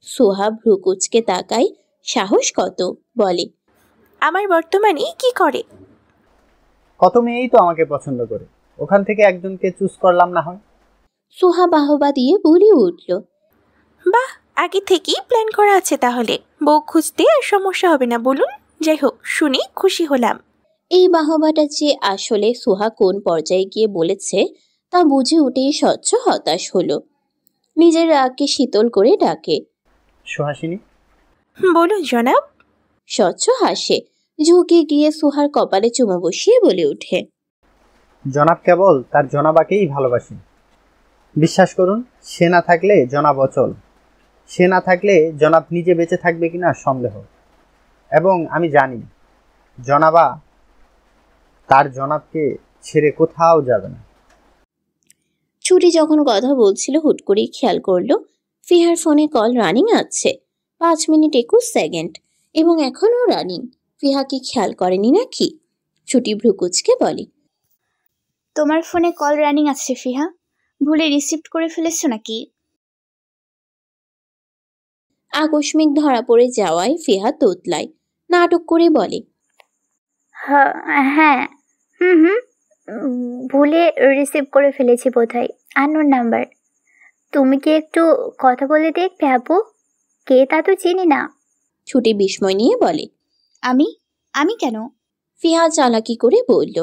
সোহা ভ্রু কুচকে তাকায়, সাহস কত, বলে, আমার বর্তমানে কি করে? কত মেয়েই তো আমাকে পছন্দ করে, ওখান থেকে একজনকে চুজ করলাম না হয়। সোহা বাহবা দিয়ে বলে উঠল, বাহ, আগে থেকেই প্ল্যান করা আছে তাহলে। বউ খুঁজতে আর সমস্যা হবে না বলুন। যাই হোক, শুনে খুশি হলাম। এই বাহবাটা যে আসলে সোহা কোন পর্যায়ে গিয়ে বলেছে তা বুঝে উঠেই স্বচ্ছ হতাশ হলো। নিজের রাগকে শীতল করে ডাকে, সুহাসিনী। বলুন জনাব। স্বচ্ছ হাসে, ঝুঁকে গিয়ে সোহার কপালে চুমু বসিয়ে বলে ওঠে, জনাব কেবল তার জনাবাকেই ভালোবাসি। বিশ্বাস করুন, সে না থাকলে জনাব অচল। সে না থাকলে জনাব নিজে বেঁচে থাকবে কিনা সন্দেহ। এবং আমি জানি জনাবা তার জনাবকে ছেড়ে কোথাও যাবে না। ছুটি যখন কথা বলছিল হুট করে খেয়াল করলো ফিহার ফোনে কল রানিং আছে, 5 মিনিট 21 সেকেন্ড, এবং এখনও রানিং। ফিহা কি খেয়াল করেনি নাকি? ছুটি ভ্রুকুচকে বলে, তোমার ফোনে কল রানিং আছে ফিহা, ভুলে রিসিভ করে ফেলেছো নাকি? আকস্মিক ধরা পড়ে যাওয়ায় ফিহা তোতলায়, নাটক করে বলে, হ্যাঁ, ভুলে রিসিভ করে ফেলেছি বোধহয়, আননোন নাম্বার। তুমি কি একটু কথা বলে দেখবে আপু? কে তা তো চিনি না। ছুটি বিস্ময় নিয়ে বলে, আমি আমি কেন? ফিহা চালাকি করে বলল,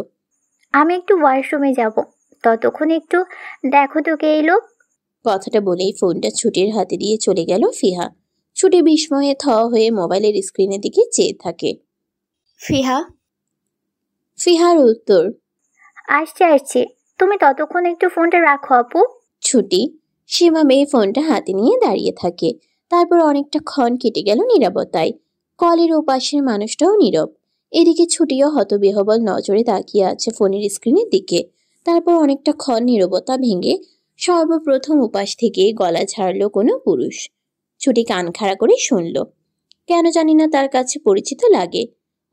আমি একটু ওয়াশরুমে যাব, ততক্ষণ একটু দেখো তো কে এলো। কথাটা বলেই ফোনটা ছুটির হাতে দিয়ে চলে গেল ফিহা। ছুটি বিস্ময়ে থ হয়ে মোবাইলের স্ক্রিনের দিকে চেয়ে থাকে। ফিহার উত্তর, আসছে, তুমি ততক্ষণ একটু ফোনটা রাখো আপু। ছুটি সেভাবে ফোনটা হাতে নিয়ে দাঁড়িয়ে থাকে। তারপর অনেকটা ক্ষণ কেটে গেল নীরবতায়। কলের ওপাশের মানুষটাও নীরব। এদিকে ছুটিও হতবিহ্বল নজরে তাকিয়ে আছে ফোনের স্ক্রিনের দিকে। তারপর অনেকটা ক্ষণ নীরবতা ভেঙে সর্বপ্রথম উপাস থেকে গলা ঝাড়লো কোনো পুরুষ। ছুটি কান খাড়া করে শুনল। কেন জানি না তার কাছে পরিচিত লাগে।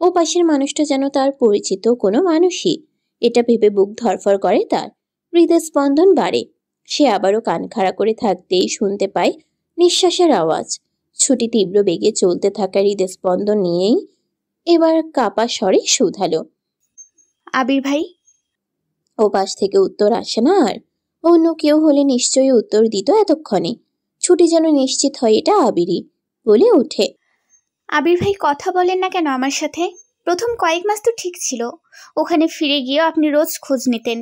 ওপাশের মানুষটা যেন তার পরিচিত কোনো মানুষই। এটা ভেবে বুক ধরফর করে তার, হৃদয় স্পন্দন বাড়ে। সে আবারও কান খাড়া করে থাকতেই শুনতে পায় নিঃশ্বাসের আওয়াজ। ছুটি তীব্র বেগে চলতে থাকা হৃদয় স্পন্দন নিয়েই এবার কাপা স্বরে শুধালো, আবির ভাই? ওপাশ থেকে উত্তর আসে না আর। অন্য কেউ হলে নিশ্চয়ই উত্তর দিত এতক্ষণে। ছুটি যেন নিশ্চিত হয় এটা আবিরই, বলে ওঠে, আবির ভাই কথা বলেন না কেন আমার সাথে? প্রথম কয়েক মাস তো ঠিক ছিল, ওখানে ফিরে গিয়েও আপনি রোজ খোঁজ নিতেন।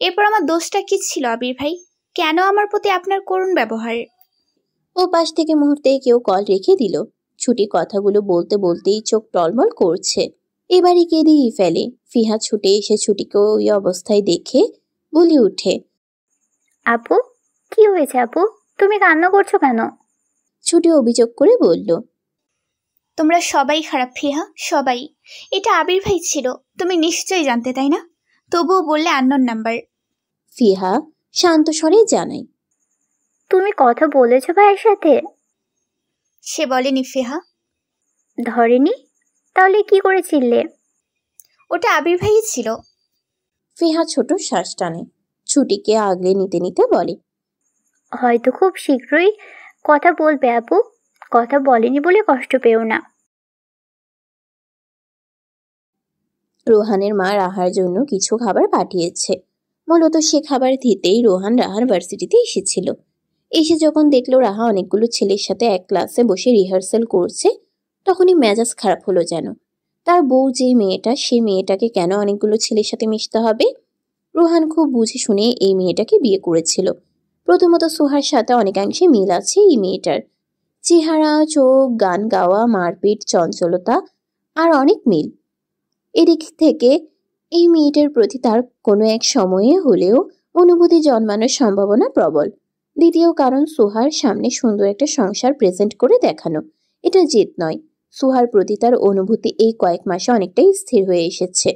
এরপর আমার দোষটা কি ছিল আবির ভাই? কেন আমার প্রতি আপনার করুণ ব্যবহার? ওপাশ থেকে মুহূর্তে কেউ কল রেখে দিল। ছুটি কথাগুলো বলতে বলতেই চোখ টলমল করছে। এবারে কেঁদেই ফেলে। ফিহা ছুটে এসে ছুটিকে ওই অবস্থায় দেখে বলে উঠে, আপু কি হয়েছে আপু, তুমি কান্না করছো কেন? ছুটি অভিযোগ করে বলল, তোমরা সবাই খারাপ ফিহা, সবাই। এটা আবির ভাই ছিল, তুমি নিশ্চয়ই জানতে, তাই না? তবুও বললে আননোন নাম্বার। ফিহা শান্ত স্বরে জানাই, তুমি কথা বলেছো ভাইয়ের সাথে? সে বলেনি ফিহা। ধরেনি? তাহলে কি করেছিলে? ওটা আবির ভাই ছিল। ফিহা ছোট শ্বাস টানে। ছুটিকে আগলে নিতে নিতে বলে, হয়তো খুব শীঘ্রই কথা বলবে আপু, কথা বলেনি বলে কষ্ট পেও না। রোহানের মা রাহার জন্য কিছু খাবার পাঠিয়েছে। মূলত সে খাবার দিতেই রোহান রাহার ভার্সিটিতে এসেছিল। এসে যখন দেখলো রাহা অনেকগুলো ছেলের সাথে এক ক্লাসে বসে রিহার্সাল করছে, তখনই মেজাজ খারাপ হলো যেন। তার বউ যে মেয়েটা, সে মেয়েটাকে কেন অনেকগুলো ছেলের সাথে মিশতে হবে? রোহান খুব বুঝে শুনে এই মেয়েটাকে বিয়ে করেছিল। প্রথমত সোহার সাথে অনেকাংশে মিল আছে এই মেয়েটার। চেহারা, চোখ, গান গাওয়া, মারপিট, চঞ্চলতা আর অনেক মিল। এদিক থেকে এই মেয়েটার প্রতি তার কোনো এক সময়ে হলেও অনুভূতি জন্মানোর সম্ভাবনা প্রবল। দ্বিতীয় কারণ, সোহার সামনে সুন্দর একটা সংসার প্রেজেন্ট করে দেখানো। এটা জেদ নয়। সোহার প্রতি তার অনুভূতি এই কয়েক মাসে অনেকটাই স্থির হয়ে এসেছে,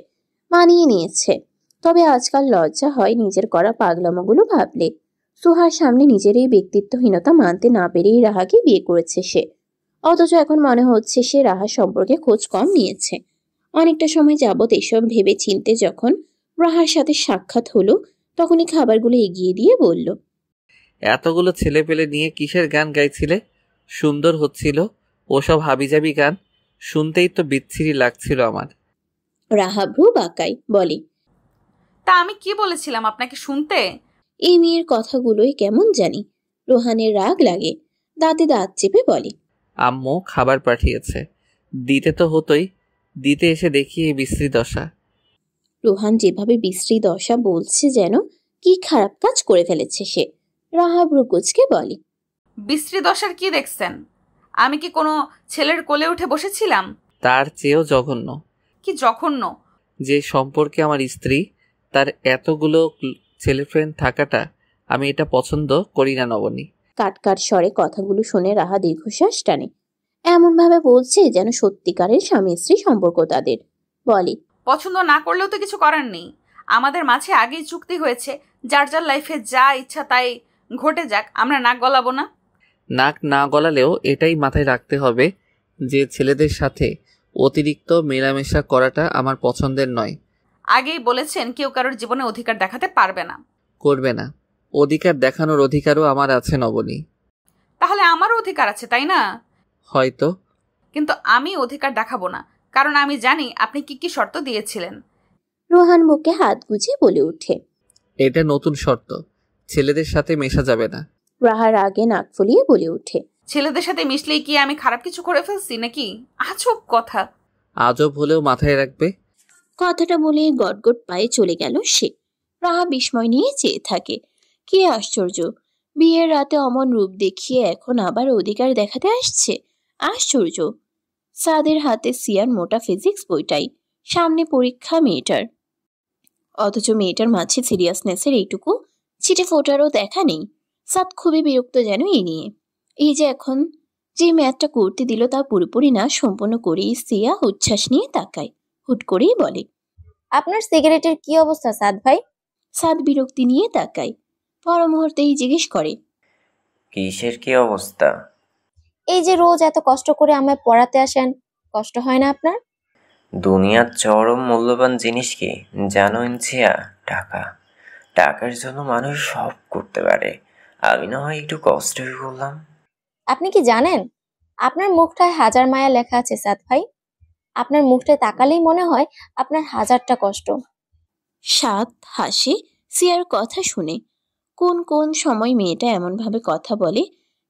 মানিয়ে নিয়েছে। তবে আজকাল লজ্জা হয় নিজের করা পাগলামোগুলো ভাবলে। সোহার সামনে নিজের এই ব্যক্তিত্বহীনতা মানতে না পেরেই রাহাকে বিয়ে করেছে সে। অথচ এখন মনে হচ্ছে সে রাহা সম্পর্কে খোঁজ কম নিয়েছে। অনেকটা সময় যাবৎ এসব ভেবে চিনতে যখন রাহার সাথে সাক্ষাৎ হলো, তখনই খাবারগুলো এগিয়ে দিয়ে বলল, এতগুলো ছেলে পেলে নিয়ে কিসের গান গাইছিলে? সুন্দর হচ্ছিল ওসব হাবিজাবি গান, শুনতেই তো বিচ্ছিরি লাগছিল আমার। রাহা ভ্রু বাঁকায়, বলে, তা আমি কি বলেছিলাম আপনাকে শুনতে? এই মেয়ের কথাগুলোই কেমন জানি। রোহানের রাগ লাগে, দাঁতে দাঁত চেপে বলে, আম্মু খাবার পাঠিয়েছে, দিতে তো হতোই, দিতে এসে দেখি এই বিশ্রী দশা। রোহান যেভাবে বিশ্রী দশা বলছে যেন কি খারাপ কাজ করে ফেলেছে সে। রাহা ভ্রুকুচকে বলে, বিশ্রী দশার কি দেখছেন? আমি কি কোনো ছেলের কোলে উঠে বসেছিলাম? তার চেয়েও জঘন্য। কি জঘন্য? যে সম্পর্কে আমার স্ত্রী তার এতগুলো ছেলে ফ্রেন্ড থাকাটা, আমি এটা পছন্দ করি না নবনী। কাট স্বরে কথাগুলো শুনে রাহা দীর্ঘশ্বাস টানে। এমনভাবে বলছে যেন সত্যিকারের স্বামী স্ত্রী সম্পর্ক তাদের। বলে, পছন্দ না করলেও তো কিছু করার নেই। আমাদের মাঝে আগেই চুক্তি হয়েছে, যার যার লাইফে যা ইচ্ছা তাই ঘটে যাক, আমরা নাক গলাবো না। নাক না গলালেও এটাই মাথায় রাখতে হবে যে ছেলেদের সাথে অতিরিক্ত মেলামেশা করাটা আমার পছন্দের নয়। আগেই বলেছেন কেউ কারোর জীবনে অধিকার দেখাতে পারবে না। করবে না। অধিকার দেখানোর অধিকারও আমার আছে নবনী। তাহলে আমারও অধিকার আছে, তাই না? হয়তো। কিন্তু আমি অধিকার দেখাবো না, কারণ আমি জানি আপনি কি কি শর্ত দিয়েছিলেন। রোহান বুকে হাত গুজে বলে ওঠে, এটা নতুন শর্ত, ছেলেদের সাথে মেশা যাবে না। রাহার আগে নাক ফুলিয়ে বলে ওঠে, ছেলেদের সাথে মিশলেই কি আমি খারাপ কিছু করে ফেলছি নাকি? আজব কথা। আজব হলেও মাথায় রাখবে। কথাটা বলে গটগট পায়ে চলে গেল সে। রাহা বিস্ময় নিয়ে চেয়ে থাকে। কি আশ্চর্য, বিয়ের রাতে অমন রূপ দেখিয়ে এখন আবার অধিকার দেখাতে আসছে। আশ্চর্য। সাদের হাতে সিয়ার মোটা ফিজিক্স বইটাই, সামনে পরীক্ষা মেয়েটার, অথচ মেয়েটার মাঝে সিরিয়াসনেসের এইটুকু ছিটে ফোটারও দেখা নেই। সাদ খুবই বিরক্ত যেন এই নিয়ে। এই যে এখন যে ম্যাথটা করতে দিল তা পুরোপুরি না সম্পূর্ণ করেই সিয়া উচ্ছ্বাস নিয়ে তাকায়। হুট করেই বলে, আপনার সিগারেটের কি অবস্থা সাদ ভাই? সাদ বিরক্তি নিয়ে তাকায়। পর মুহূর্তেই জিজ্ঞেস করে, কিসের কি অবস্থা? এই যে রোজ এত কষ্ট করে আমায় পড়াতে আসেন, কষ্ট হয় না আপনার? দুনিয়ার চরম মূল্যবান জিনিস কি জানো ইনসিয়া? টাকা। টাকার জন্য মানুষ সব করতে পারে। আমি না হয় একটু কষ্টই করলাম। আপনি কি জানেন আপনার মুখটায় হাজার মায়া লেখা আছে সাদ ভাই? আপনার মুখটায় তাকালেই মনে হয় আপনার হাজারটা কষ্ট। সাদ হাসে সিয়ার কথা শুনে। কোন কোন সময় মেয়েটা এমন ভাবে কথা বলে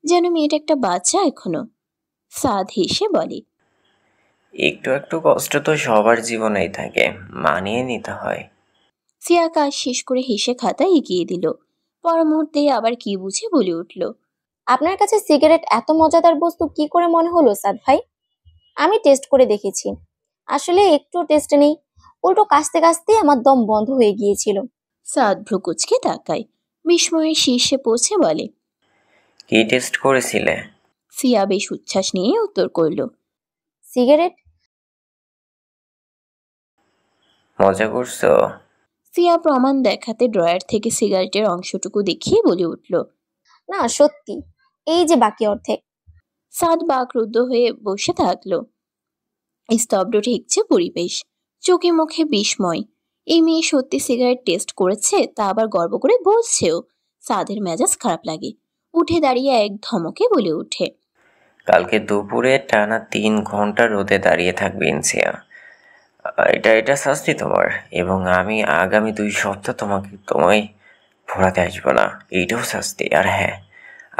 যেন মেয়েটা একটা বাচ্চা এখনো। সাদ হেসে বলে, একটু একটু কষ্ট তো সবার জীবনেই থাকে, মানিয়ে নিতে হয়। সিয়া কাজ শেষ করে হেসে খাতা এগিয়ে দিল। পর মুহূর্তে আবার কি বুঝে বলে উঠল, আপনার কাছে সিগারেট এত মজাদার বস্তু কি করে মনে হলো সাদ ভাই? আমি টেস্ট করে দেখেছি, আসলে একটু টেস্ট নেই, উল্টো কাশতে কাশতে আমার দম বন্ধ হয়ে গিয়েছিল। সাদ ভ্রুকুচকে তাকায়, বিস্ময়ের শীর্ষে পৌঁছে বলে, কি টেস্ট করেছিলে? সিয়া বেশ উচ্ছ্বাস নিয়ে উত্তর করল, সিগারেট। মজা করছো? সিয়া প্রমাণ দেখাতে ড্রয়ার থেকে সিগারেটের অংশটুকু দেখিয়ে বলে উঠল, না সত্যি, এই যে বাকি অর্ধেক। সাদ বাকরুদ্ধ হয়ে বসে থাকলো। স্তব্ধ ঠেকছে পরিবেশ, চোখে মুখে বিস্ময়। এই মেয়ে সত্যি সিগারেট টেস্ট করেছে, তা আবার গর্ব করে বলছেও। সাদের মেজাজ খারাপ লাগে, উঠে দাঁড়িয়ে এক ধমকে বলে ওঠে, কালকে দুপুরে টানা 3 ঘন্টা রোদে দাঁড়িয়ে থাকবে ইনসিয়া। এটা শাস্তি তোমার, এবং আমি আগামী 2 সপ্তাহ তোমায় পড়াতে আসবো না, এইটাও শাস্তি। আর হ্যাঁ,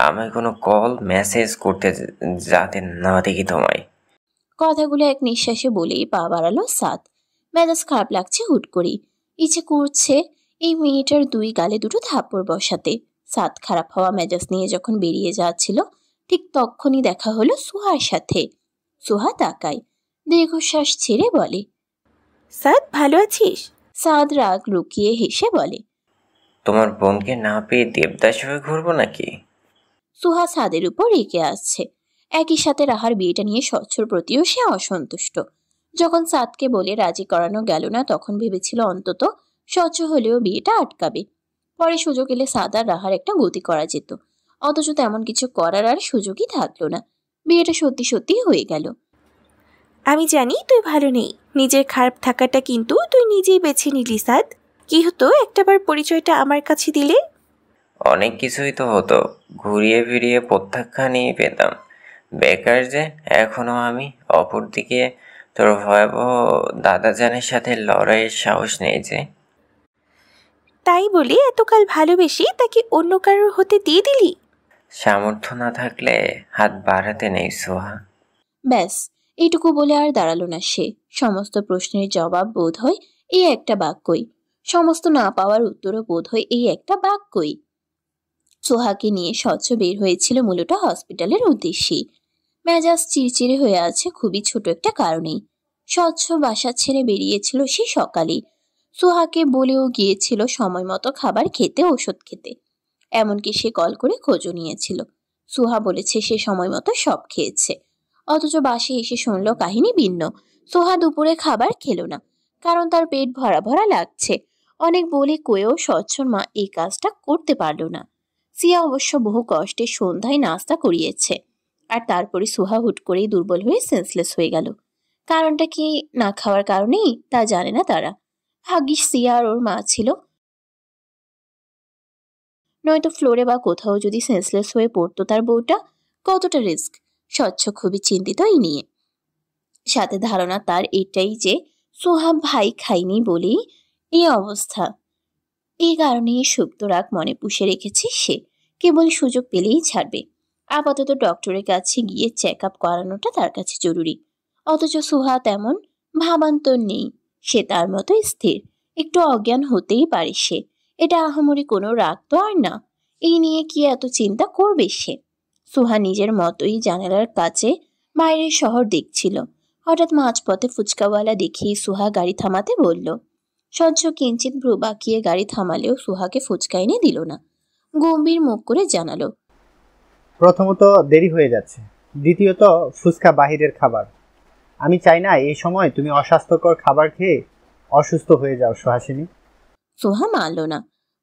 আমায় কোনো কল মেসেজ করতে যাতে না দেখি তোমায়। কথাগুলো এক নিঃশ্বাসে বলেই পা বাড়ালো সাদ। মেজাজ খারাপ লাগছে হুট করেই, ইচ্ছে করছে এই মেয়েটার 2 গালে 2 থাপ্পড় বসাতে। সাদ খারাপ হওয়া মেজাজ নিয়ে যখন বেরিয়ে যাচ্ছিল, ঠিক তখনই দেখা হলো সুহার সাথে। সুহা তাকায়, দীর্ঘশ্বাস ছেড়ে বলে, সাদ ভালো আছিস? সাদ রাগ লুকিয়ে হেসে বলে, তোমার বোনকে না পেয়ে দেবদাস হয়ে ঘুরবো নাকি? সুহা সাদের উপর রেগে আসছে। একই সাথে রাহার বিয়েটা নিয়ে স্বচ্ছর প্রতিও সে অসন্তুষ্ট। যখন সাদকে বলে রাজি করানো গেল না, তখন ভেবেছিল অন্তত স্বচ্ছ হলেও বিয়েটা আটকাবে। পরে সুযোগ এলে সাদ আর রাহার একটা গতি করা যেত, অথচ তেমন কিছু করার আর সুযোগই থাকলো না। বিয়েটা সত্যি সত্যি হয়ে গেল। আমি জানি তুই ভালো নেই, নিজের খারাপ থাকাটা কিন্তু তুই নিজেই বেছে নিলি সাদ। কি হতো একটাবার পরিচয়টা আমার কাছে দিলে? অনেক কিছুই তো হতো, ঘুরিয়ে ফিরিয়ে প্রত্যাখ্যানই পেতাম। বেকার যে এখনো আমি। অপরদিকে তোর ভয়াবহ দাদাজানের সাথে লড়াইয়ের সাহস নেই যে। তাই বলে এতকাল ভালোবেসে তাকে অন্য কারোর হতে দিয়ে দিলি? সামর্থ্য না থাকলে হাত বাড়াতে নেই সোহা। ব্যাস, এইটুকু বলে আর দাঁড়ালো না সে। সমস্ত প্রশ্নের জবাব বোধ হয় এই একটা বাক্যই, সমস্ত না পাওয়ার উত্তরও বোধ হয় এই একটা বাক্যই। সোহাকে নিয়ে স্বচ্ছ বের হয়েছিল মূলত হসপিটালের উদ্দেশ্যেই। মেজাজ চিরচিরে হয়ে আছে খুবই ছোট একটা কারণেই। স্বচ্ছ বাসা ছেড়ে বেরিয়েছিল সে সকালেই। সোহাকে বলেও গিয়েছিল সময় মতো খাবার খেতে, ওষুধ খেতে। এমনকি সে কল করে খোঁজও নিয়েছিল। সুহা বলেছে সে সময় মতো সব খেয়েছে, অথচ বাসে এসে শুনল কাহিনী ভিন্ন। সুহা দুপুরে খাবার খেলো না, কারণ তার পেট ভরা ভরা লাগছে। অনেক বলে কয়েও স্বচ্ছর মা এই কাজটা করতে পারল না। সিয়া অবশ্য বহু কষ্টে সন্ধ্যায় নাস্তা করিয়েছে, আর তারপরে সুহা হুট করেই দুর্বল হয়ে সেন্সলেস হয়ে গেল। কারণটা কি না খাওয়ার কারণেই তা জানে না তারা। ভাগ্যিস সিয়া আর ওর মা ছিল, নয়তো ফ্লোরে বা কোথাও যদি সেন্সলেস হয়ে পড়তো তার বউটা, কতটা রিস্ক। স্বচ্ছ খুবই চিন্তিত এই নিয়ে। সাথে ধারণা তার এটাই যে সোহাব ভাই খায়নি বলেই এই অবস্থা। এই কারণেই সুপ্ত রাগ মনে পুষে রেখেছে সে, কেবল সুযোগ পেলেই ছাড়বে। আপাতত ডক্টরের কাছে গিয়ে চেক আপ করানোটা তার কাছে জরুরি। অথচ সুহা তেমন ভাবান্তর নেই, সে তার মতো স্থির। একটু অজ্ঞান হতেই পারে সে, এটা আহামরি কোনো রাগ তো আর না। এই নিয়ে কি এত চিন্তা করবে সে? সুহা নিজের মতোই জানালার কাছে বাইরের শহর দেখছিল। হঠাৎ মাঝপথে ফুচকাওয়ালা দেখেই সুহা গাড়ি থামাতে বলল। স্বচ্ছ কিঞ্চিত ভ্রু বাঁকিয়ে গাড়ি থামালেও সুহাকে ফুচকা এনে দিল না। গম্ভীর মুখ করে জানালো, প্রথমত দেরি হয়ে যাচ্ছে, দ্বিতীয়ত ফুচকা বাহিরের খাবার। আমি চাই না এই সময় তুমি অস্বাস্থ্যকর খাবার খেয়ে অসুস্থ হয়ে যাও সুহাসিনী। সুহা মানল না,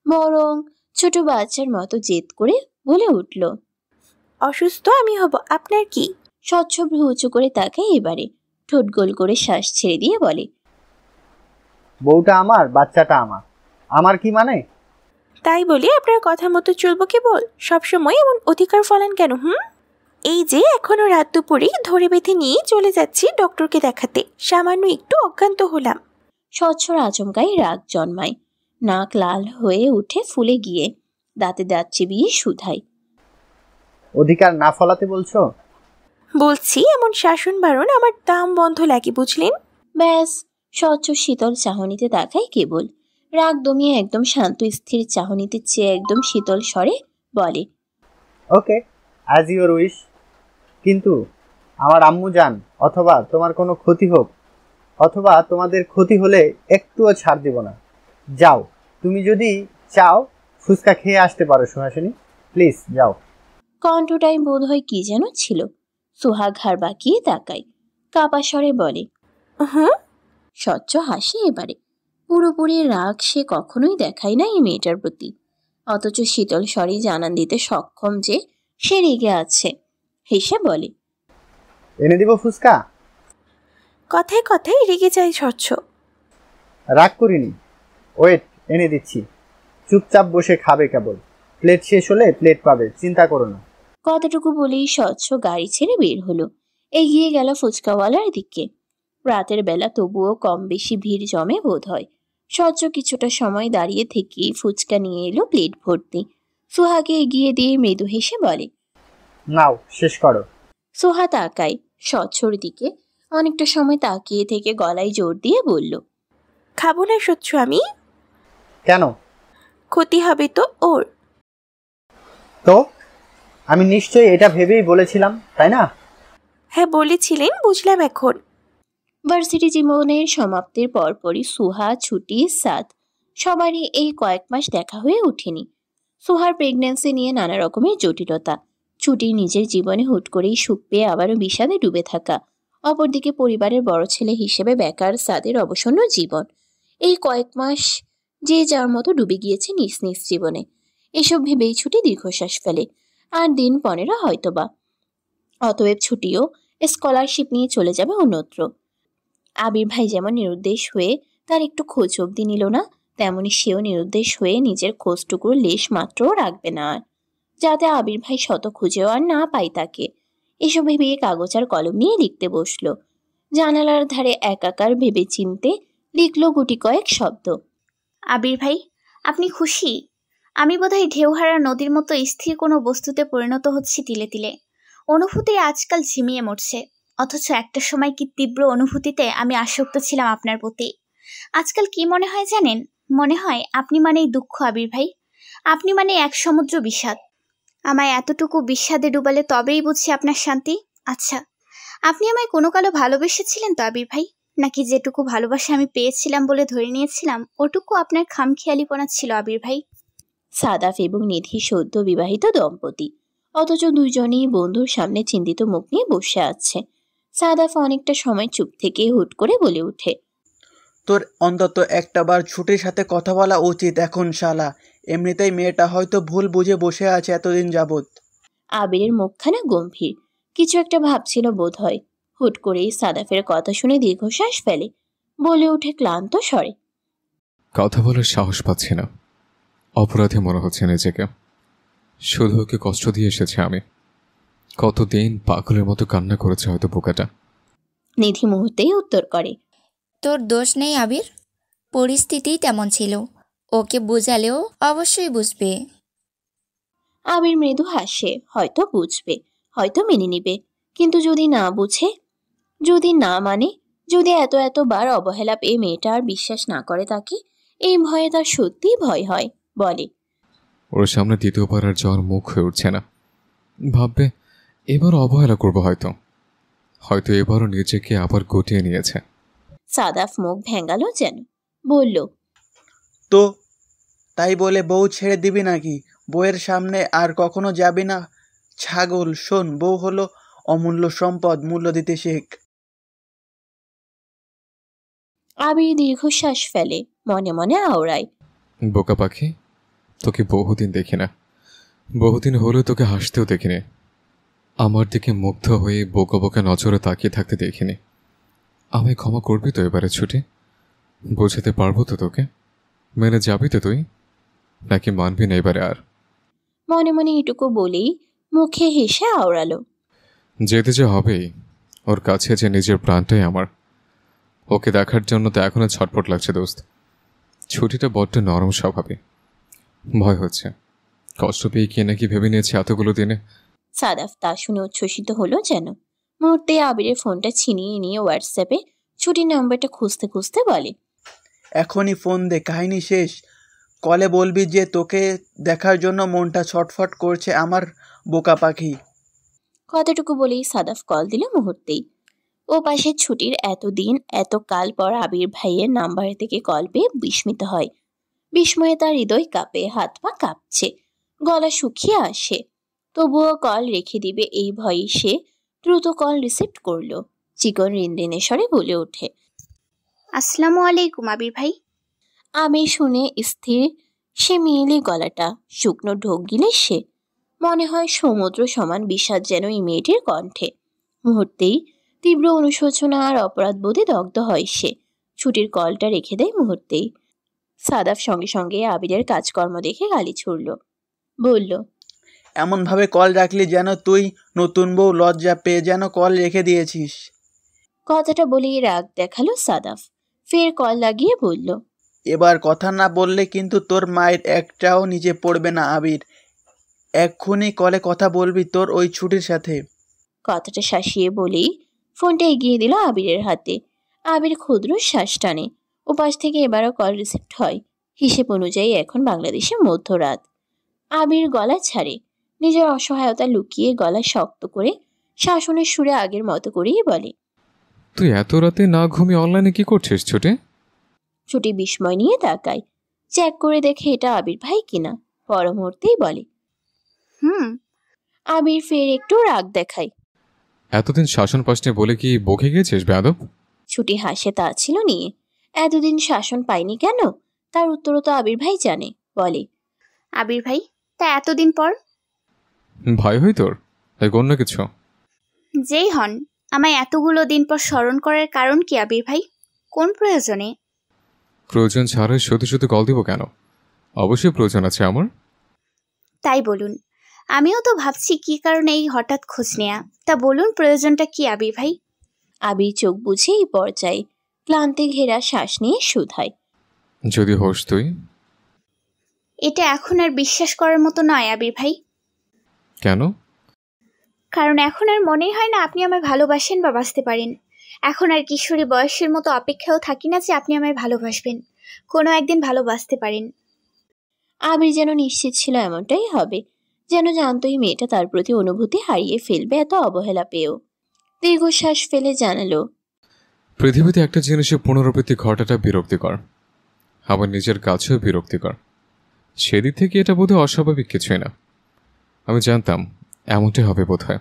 বরং ছোট বাচ্চার মতো জেদ করে বলে উঠল, অসুস্থ আমি হব, আপনার কি? স্বচ্ছ ভ্রু উঁচু করে তাকায় এবারে, ঠোঁট গোল করে শ্বাস ছেড়ে দিয়ে বলে, বউটা আমার, বাচ্চাটা আমার, আমার কি মানে? তাই বলি আপনার কথা মতো চলবো কেবল? সবসময় এমন অধিকার ফলান কেন? এই যে এখনো রাত দুপুরে ধরে বেঁধে নিয়ে চলে যাচ্ছি ডক্টরকে দেখাতে, সামান্য একটু অজ্ঞান্ত হলাম। স্বচ্ছর আচমকাই রাগ জন্মায়, নাক লাল হয়ে উঠে ফুলে গিয়ে দাঁতে দাঁত চিবিয়ে শুধায়, অধিকার না ফলাতে বলছো? বলছি এমন শাসন বারণ আমার দাম বন্ধ লাগে, বুঝলেন? ব্যাস, স্বচ্ছ শীতল চাহনিতে তাকায় কেবল। রাগ দমিয়ে একদম শান্ত স্থির চাহনিতে চেয়ে একদম শীতল স্বরে বলে, ওকে, অ্যাজ ইউর উইশ। কিন্তু আমার আম্মু যান, অথবা তোমার কোনো ক্ষতি হোক, অথবা তোমাদের ক্ষতি হলে একটুও ছাড় দিব না। যাও, তুমি যদি চাও ফুচকা খেয়ে আসতে পারো সুহাসিনী, প্লিজ যাও। কণ্ঠটাই বোধ হয় কি যেন ছিল। সুহা ঘাড় বাঁকিয়ে তাকায়, কাপা স্বরে বলে, স্বচ্ছ হাসি এবারে। পুরোপুরি রাগ সে কখনোই দেখায় না এই মেয়েটার প্রতি, অথচ শীতল স্বরে জানান দিতে সক্ষম যে সে রেগে আছে। হেসে বলে, এনে দিব ফুচকা? কথায় কথায় রেগে যায় স্বচ্ছ। রাগ করিনি, ওয়েট, এনে দিচ্ছি। চুপচাপ বসে খাবে কেবল, প্লেট শেষ হলে প্লেট পাবে, চিন্তা করো না। কতটুকু বলেই স্বচ্ছ গাড়ি ছেড়ে বের হলো, এগিয়ে গেল ফুচকাওয়ালার দিকে। রাতের বেলা তবুও কম বেশি ভিড় জমে বোধ হয়। স্বচ্ছ কিছুটা সময় দাঁড়িয়ে থেকেই ফুচকা নিয়ে এলো প্লেট ভর্তি। সুহাকে এগিয়ে দিয়ে মৃদু হেসে বলে, নাও শেষ করো। সুহা তাকায় স্বচ্ছর দিকে, অনেকটা সময় তাকিয়ে থেকে গলায় জোর দিয়ে বলল, খাবো না স্বচ্ছ আমি। কেন? ক্ষতি হবে তো ওর। তো আমি নিশ্চয়ই এটা ভেবেই বলেছিলাম, তাই না? হ্যাঁ বলেছিলেন, বুঝলাম এখন। ভার্সিটি জীবনের সমাপ্তির পরপরই সুহা, ছুটি, সাদ সবারই এই কয়েক মাস দেখা হয়ে ওঠেনি। সুহার প্রেগন্যান্সি নিয়ে নানা রকমের জটিলতা, ছুটির নিজের জীবনে হুট করেই সুখ পেয়ে আবারও বিষাদে ডুবে থাকা, অপরদিকে পরিবারের বড় ছেলে হিসেবে বেকার সাদের অবসন্ন জীবন। এই কয়েক মাস যে যার মতো ডুবে গিয়েছে নিজ নিজ জীবনে। এসব ভেবেই ছুটি দীর্ঘশ্বাস ফেলে, আর দিন 15 হয়তোবা। অতএব ছুটিও স্কলারশিপ নিয়ে চলে যাবে অন্যত্র। আবির ভাই যেমন নিরুদ্দেশ হয়ে তার একটু খোঁজ অবধি নিল না, তেমনি সেও নিরুদ্দেশ হয়ে নিজের খোঁজটুকুর লেশ মাত্রও রাখবে না আর, যাতে আবির ভাই শত খুঁজেও আর না পাই তাকে। এসব ভেবে কাগজ আর কলম নিয়ে লিখতে বসলো। জানালার ধারে একাকার ভেবে চিনতে লিখলো গুটি কয়েক শব্দ। আবির ভাই, আপনি খুশি? আমি বোধহয় ঢেউহারা নদীর মতো স্থির কোনো বস্তুতে পরিণত হচ্ছি তিলে তিলে। অনুভূতি আজকাল ঝিমিয়ে মরছে, অথচ একটা সময় কি তীব্র অনুভূতিতে আমি আসক্ত ছিলাম আপনার প্রতি। আজকাল কি মনে হয় জানেন? মনে হয় আপনি মানেই দুঃখ আবির ভাই, আপনি মানে এক সমুদ্র বিষাদ। আমায় এতটুকু বিষাদে ডুবালে তবেই বুঝছি আপনার শান্তি। আচ্ছা, আপনি আমায় কোনো কালো ভালোবেসেছিলেন তো আবির ভাই? নাকি যেটুকু ভালোবাসা আমি পেয়েছিলাম বলে ধরে নিয়েছিলাম ওটুকু আপনার খামখেয়ালিপনা ছিল আবির ভাই? সাদাফ এবং নিধি সদ্য বিবাহিত দম্পতি, অথচ দুইজনেই বন্ধুর সামনে চিন্তিত মুখ নিয়ে বসে আছে। সাদাফ অনেকটা সময় চুপ থেকে হুট করে বলে ওঠে, তোর অন্তত একটা বার ছুটির সাথে কথা বলা উচিত এখন শালা। এমনিতেই মেয়েটা হয়তো ভুল বুঝে বসে আছে এতদিন যাবৎ। আবিরের মুখখানা গম্ভীর, কিছু একটা ভাবছিল বোধ হয়। হুট করেই সাদাফের কথা শুনে দীর্ঘশ্বাস ফেলে, বলে ওঠে ক্লান্ত স্বরে, কথা বলার সাহস পাচ্ছি না, অপরাধী মনে হচ্ছে নিজেকে। শুধু ওকে কষ্ট দিয়ে এসেছে আমি। কতদিন পাগলের মতো কান্না করেছে হয়তো বোকাটা। নিধি মুহূর্তেই উত্তর করে, তোর দোষ নেই আবির, পরিস্থিতি তেমন ছিল, ওকে বুঝালেও অবশ্যই বুঝবে। আবির মৃদু হাসে, হয়তো বুঝবে, হয়তো মেনে নিবে, কিন্তু যদি না বুঝে, যদি না মানে, যদি এতবার অবহেলা পেয়ে মেয়েটা আর বিশ্বাস না করে তাকে, এই ভয়ে তার সত্যিই ভয় হয়। বলে, ওর সামনে দ্বিতীয়বার আর যাওয়ার মুখ হয়ে উঠছে না। ভাববে এবার অবহেলা করবো, হয়তো হয়তো এবারও নিজেকে আবার গুটিয়ে নিয়েছে। সাদাফ মুখ ভেঙ্গালো যেন, বলল, তো তাই বলে বউ ছেড়ে দিবি নাকি? বউয়ের সামনে আর কখনো যাবি না? ছাগল শোন, বউ হলো অমূল্য সম্পদ, মূল্য দিতে শেখ। আবির দীর্ঘশ্বাস ফেলে, মনে মনে আওড়ায়, বোকা পাখি, তোকে বহুদিন দেখি না, বহুদিন হলেও তোকে হাসতেও দেখিনি। আমার দিকে মুগ্ধ হয়ে বোকা বোকা নজরে তাকিয়ে থাকতে দেখিনি। আমায় ক্ষমা করবি তো এবারে ছুটি? বোঝাতে পারবো তো তোকে? মেনে যাবি তো তুই, নাকি মানবি না এবারে আর? মনে মনে এটুকু বলেই মুখে হেসে আওড়ালো, যেতে যে হবেই, ওর কাছে যে নিজের প্রাণটাই আমার। ওকে দেখার জন্য তো এখনো ছটফট লাগছে দোস্ত। ছুটিটা বড্ড নরম স্বভাবে, ভয় হচ্ছে কষ্ট পেয়ে কে নাকি ভেবে নিয়েছে এতগুলো দিনে। সাদাফ তা শুনে উচ্ছ্বসিত হলো যেন। মুহূর্তে আবিরের ফোনটা ছিনিয়ে নিয়ে হোয়াটসঅ্যাপে ছুটির নাম্বারটা খুঁজতে খুঁজতে বলে, এখনই ফোন দে, কাহিনী শেষ। কলে বলবি যে তোকে দেখার জন্য মনটা ছটফট করছে আমার বোকা পাখি। কতটুকু বলেই সাদাফ কল দিল মুহূর্তেই। ও পাশে ছুটির এতদিন এত কাল পর আবির ভাইয়ের নাম্বার থেকে কল পেয়ে বিস্মিত হয়। বিস্ময়ে তার হৃদয় কাঁপে, হাত পা কাঁপছে, গলা শুকিয়ে আসে। তবুও কল রেখে দিবে এই ভয়ে সে দ্রুত কল রিসিভ করলো। চিকন রিনরিনে স্বরে বলে ওঠে, আসসালামু আলাইকুম আবির ভাই। আমি শুনে স্থির সে মেয়েলি গলাটা, শুকনো ঢোক গিলে সে, মনে হয় সমুদ্র সমান বিষাদ যেন এই মেয়েটির কণ্ঠে। মুহূর্তেই তীব্র অনুশোচনা আর অপরাধ বোধে দগ্ধ হয় সে। ছুটির কলটা রেখে দেয় মুহূর্তেই। সাদাফ সঙ্গে সঙ্গে আবিরের কাজকর্ম দেখে গালি ছুড়ল, বলল, এমনভাবে কল রাখলি যেন তুই নতুন বউ, লজ্জা পেয়ে যেন কল রেখে দিয়েছিস। কথাটা বলেই রাগ দেখালো সাদাফ। ফের কল লাগিয়ে বলল, এবার কথা না বললে কিন্তু তোর মায়ের একটাও নিচে পড়বে না আবির। এক্ষুনি কলে কথা বলবি তোর ওই ছুটির সাথে। কথাটা শাসিয়ে বলেই ফোনটা এগিয়ে দিল আবিরের হাতে। আবির ক্ষুদ্র শ্বাস টানে। ওপাশ থেকে এবারও কল রিসিভড হয়। হিসেব অনুযায়ী এখন বাংলাদেশে মধ্যরাত। আবির গলা ছাড়ে, নিজের অসহায়তা লুকিয়ে গলা শক্ত করে শাসনের সুরে আগের মতো করেই বলে, তুই এত রাতে না ঘুমিয়ে অনলাইনে কি করছিস ছুটি? ছুটি বিস্ময় নিয়ে তাকায়, চেক করে দেখে এটা আবির ভাই কিনা। পর মুহূর্তেই বলে, আবির ফের একটু রাগ দেখায়, এতদিন শাসন পাসনি বলে কি বকে গিয়েছিস বেয়াদব? ছুটি হাসে তা ছিল নিয়ে। এতদিন শাসন পাইনি কেন, তার উত্তরও তো আবির ভাই জানে। বলে, আবির ভাই, তা এতদিন পর? ভয় হই তোর, তাই অন্য কিছু? যেই হন, আমায় এতগুলো দিন পর স্মরণ করার কারণ কি আবির ভাই? কোন প্রয়োজনে? প্রয়োজন ছাড়াই শুধু শুধু কল দিব কেন? অবশ্যই প্রয়োজন আছে আমার। তাই বলুন, আমিও তো ভাবছি কি কারণে এই হঠাৎ খোঁজ নেয়া। তা বলুন প্রয়োজনটা কি আবির ভাই? আবির চোখ বুঝে এই পর্যায়ে ক্লান্তি ঘেরা শ্বাস নিয়ে শুধায়, যদি হোস তুই। এটা এখন আর বিশ্বাস করার মতো নয় আবির ভাই। কেন? কারণ এখন আর মনেই হয় না আপনি আমায় ভালোবাসেন বা বাঁচতে পারেন। এখন আর কিশোরী বয়সের মতো অপেক্ষাও থাকি না যে আপনি আমায় ভালোবাসবেন, কোনো একদিন ভালোবাসতে পারেন। আবির যেন নিশ্চিত ছিল এমনটাই হবে, যেন জানতোই মেয়েটা তার প্রতি অনুভূতি হারিয়ে ফেলবে এত অবহেলা পেয়েও। দীর্ঘশ্বাস ফেলে জানালো, পৃথিবীতে একটা জিনিসের পুনরাবৃত্তি ঘটাটা বিরক্তিকর, আবার নিজের কাছেও বিরক্তিকর। সেদিক থেকে এটা বোধহয় অস্বাভাবিক কিছুই না। আমি জানতাম এমনটাই হবে বোধহয়।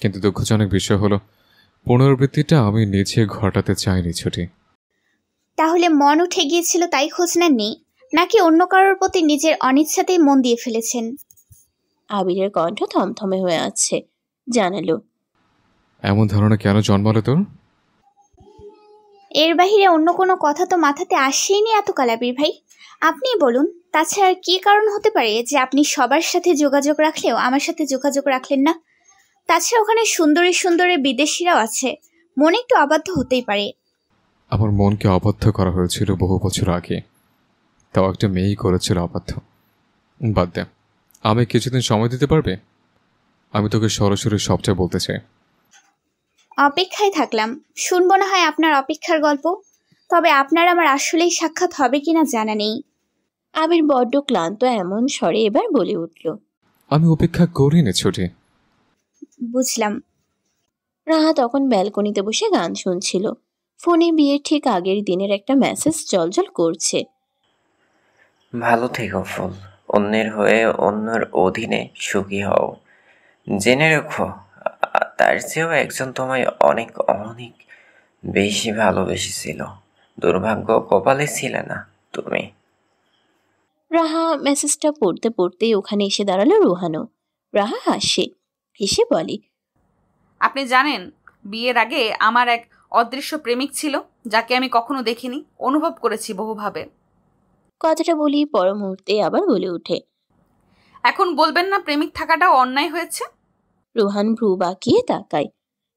কিন্তু দুঃখজনক বিষয় হলো পুনরাবৃত্তিটা আমি নিজে ঘটাতে চাইনি ছুটি। তাহলে মন উঠে গিয়েছিল তাই খোঁজ নেননি, নাকি অন্য কারোর প্রতি নিজের অনিচ্ছাতেই মন দিয়ে ফেলেছেন? আবিরের কণ্ঠ থমথমে হয়ে আছে। জানালো, এমন ধারণা কেন জন্মালো তোর? এর বাহিরে অন্য কোনো কথা তো মাথাতে আসেইনি এতকাল আবির ভাই। আপনিই বলুন, তাছাড়া কি কারণ হতে পারে যে আপনি সবার সাথে যোগাযোগ রাখলেও আমার সাথে যোগাযোগ রাখলেন না? তাছাড়া ওখানে সুন্দরী সুন্দরী বিদেশিরাও আছে, মনে একটু অবাধ্য হতেই পারে। আমার মনকে অবাধ্য করা হয়েছিল বহু বছর আগে, তাও একটা মেয়েই করেছিল অবাধ্য। বাদ দে, আমি কিছুদিন সময় দিতে পারবে? আমি তোকে সরাসরি সবটা বলতে চাই। অপেক্ষায় থাকলাম, শুনবো না হয় আপনার অপেক্ষার গল্প। তবে আপনার আমার আসলেই সাক্ষাৎ হবে কিনা জানা নেই। আবির বড্ড ক্লান্ত এমন স্বরে এবার বলে উঠল, আমি অপেক্ষা করি না ছুটি। বুঝলাম। রাহা তখন ব্যালকনিতে বসে গান শুনছিল। ফোনে বিয়ের ঠিক আগের দিনের একটা মেসেজ জলজল করছে। ভালো থেকো ফুল, অন্যের হয়ে অন্যের অধীনে সুখী হও। জেনে রেখো তার চেয়েও একজন তোমায় অনেক অনেক বেশি ভালোবেসেছিল। দুর্ভাগ্য কপালে ছিলে না তুমি। রাহা মেসেজটা পড়তে পড়তেই ওখানে এসে দাঁড়ালো রোহানও। রাহা হাসে, হেসে বলে, আপনি জানেন, বিয়ের আগে আমার এক অদৃশ্য প্রেমিক ছিল, যাকে আমি কখনো দেখিনি, অনুভব করেছি বহুভাবে। কথাটা বলি পর মুহূর্তে আবার বলে ওঠে, এখন বলবেন না প্রেমিক থাকাটাও অন্যায় হয়েছে? রোহান ভ্রু বাঁকিয়ে তাকায়।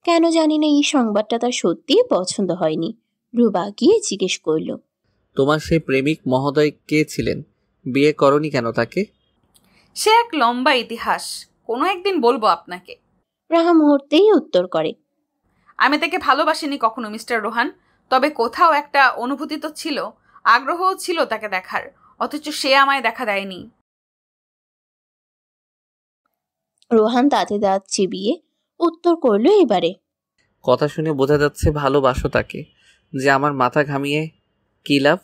কেন জানি না এই সংবাদটা তার সত্যিই পছন্দ হয়নি। ভ্রু বাঁকিয়ে জিজ্ঞেস করল, তোমার সেই প্রেমিক মহোদয় কে ছিলেন? বিয়ে করনি কেন তাকে? সে এক লম্বা ইতিহাস, কোনো একদিন বলবো আপনাকে। রাহা মুহূর্তেই উত্তর করে, আমি তাকে ভালোবাসিনি কখনো মিস্টার রোহান, তবে কোথাও একটা অনুভূতি তো ছিল, আগ্রহও ছিল তাকে দেখার, অথচ সে আমায় দেখা দেয়নি। রোহান তাতে দাঁত চিবিয়ে উত্তর করল এবারে, কথা শুনে বোঝা যাচ্ছে ভালোবাসো তাকে, যে আমার মাথা ঘামিয়ে কি লাভ?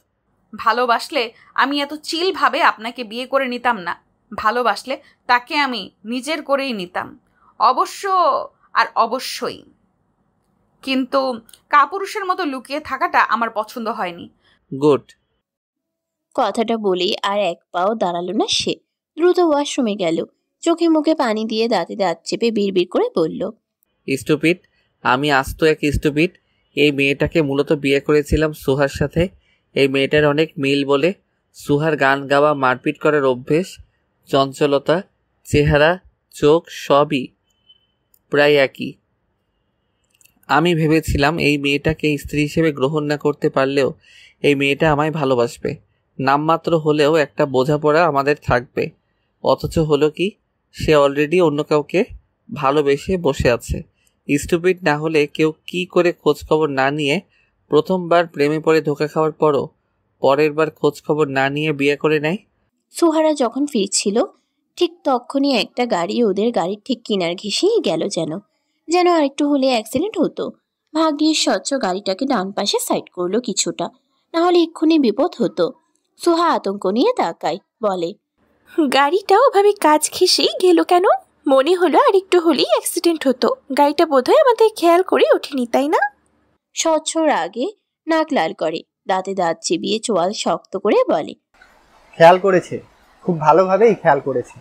ভালোবাসলে আমি এত চিল ভাবে আপনাকে বিয়ে করে নিতাম না। ভালোবাসলে তাকে আমি নিজের করেই নিতাম, অবশ্য আর অবশ্যই। কিন্তু কাপুরুষের মতো লুকিয়ে থাকাটা আমার পছন্দ হয়নি। গুড। কথাটা বলেই আর এক পাও দাঁড়ালো না সে। দ্রুত ওয়াশরুমে গেল। চোখে মুখে পানি দিয়ে দাঁতে দাঁত চেপে বিড়বিড় করে বলল, স্টুপিড, আমি আস্ত এক স্টুপিড। এই মেয়েটাকে মূলত বিয়ে করেছিলাম সুহার সাথে। এই মেয়েটার অনেক মিল বলে। সুহার গান গাওয়া, মারপিট করার অভ্যেস, চঞ্চলতা, চেহারা, চোখ সবই প্রায় একই। আমি ভেবেছিলাম এই মেয়েটাকে স্ত্রী হিসেবে গ্রহণ না করতে পারলেও এই মেয়েটা আমায় ভালোবাসবে, নামমাত্র হলেও একটা বোঝাপড়া আমাদের থাকবে। অথচ হলো কি, সে অলরেডি অন্য কাউকে ভালোবেসে বসে আছে। স্টুপিড না হলে কেউ কি করে খোঁজখবর না নিয়ে, প্রথমবার প্রেমে পড়ে ধোঁকা খাওয়ার পরও পরের বার খোঁজখবর না নিয়ে বিয়ে করে নেয়? সুহারা যখন ফিরছিল ঠিক তখনই একটা গাড়ি ওদের গাড়ির ঠিক কিনার ঘেঁষেই গেল, যেন আরেকটু হলে অ্যাক্সিডেন্ট হতো। ভাগ্যিস স্বচ্ছ গাড়িটাকে ডান পাশে সাইড করলো কিছুটা, না হলে এক্ষুনি বিপদ হতো। সুহা আতঙ্ক নিয়ে তাকায়, বলে, গাড়িটা ওভাবে কাজ ঘেঁষেই গেল কেন? মনে হলো আর একটু হলেই অ্যাক্সিডেন্ট হতো। গাড়িটা বোধহয় আমাদের খেয়াল করে ওঠেনি, তাই না? স্বচ্ছ রাগে নাক লাল করে, দাঁতে দাঁত চিবিয়ে চোয়াল শক্ত করে বলে, খেয়াল করেছে, খুব ভালোভাবেই খেয়াল করেছে।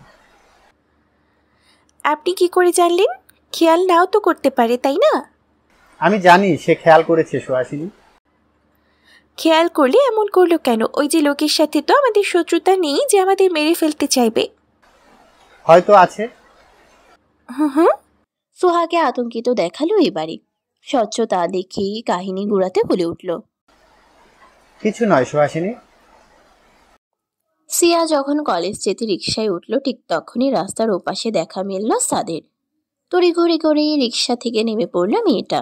আপনি কি করে জানলেন? খেয়াল নাও তো করতে পারে, তাই না? আমি জানি সে খেয়াল করেছে সুহাসিনী। খেয়াল করলে এমন করলো কেন? ওই যে লোকের সাথে তো আমাদের শত্রুতা নেই যে আমাদের মেরে ফেলতে চাইবে। হয়তো আছে। হুম। সুহাকে আতঙ্কিত দেখালো এবারে। স্বচ্ছ তা দেখেই কাহিনী গুড়াতে বলে উঠল, কিছু নয় সুহাসিনী। সিয়া যখন কলেজ যেতে রিক্সায় উঠল ঠিক তখনই রাস্তার ওপাশে দেখা মিলল সাদের। তড়িঘড়ি করে রিক্সা থেকে নেমে পড়ল মেয়েটা।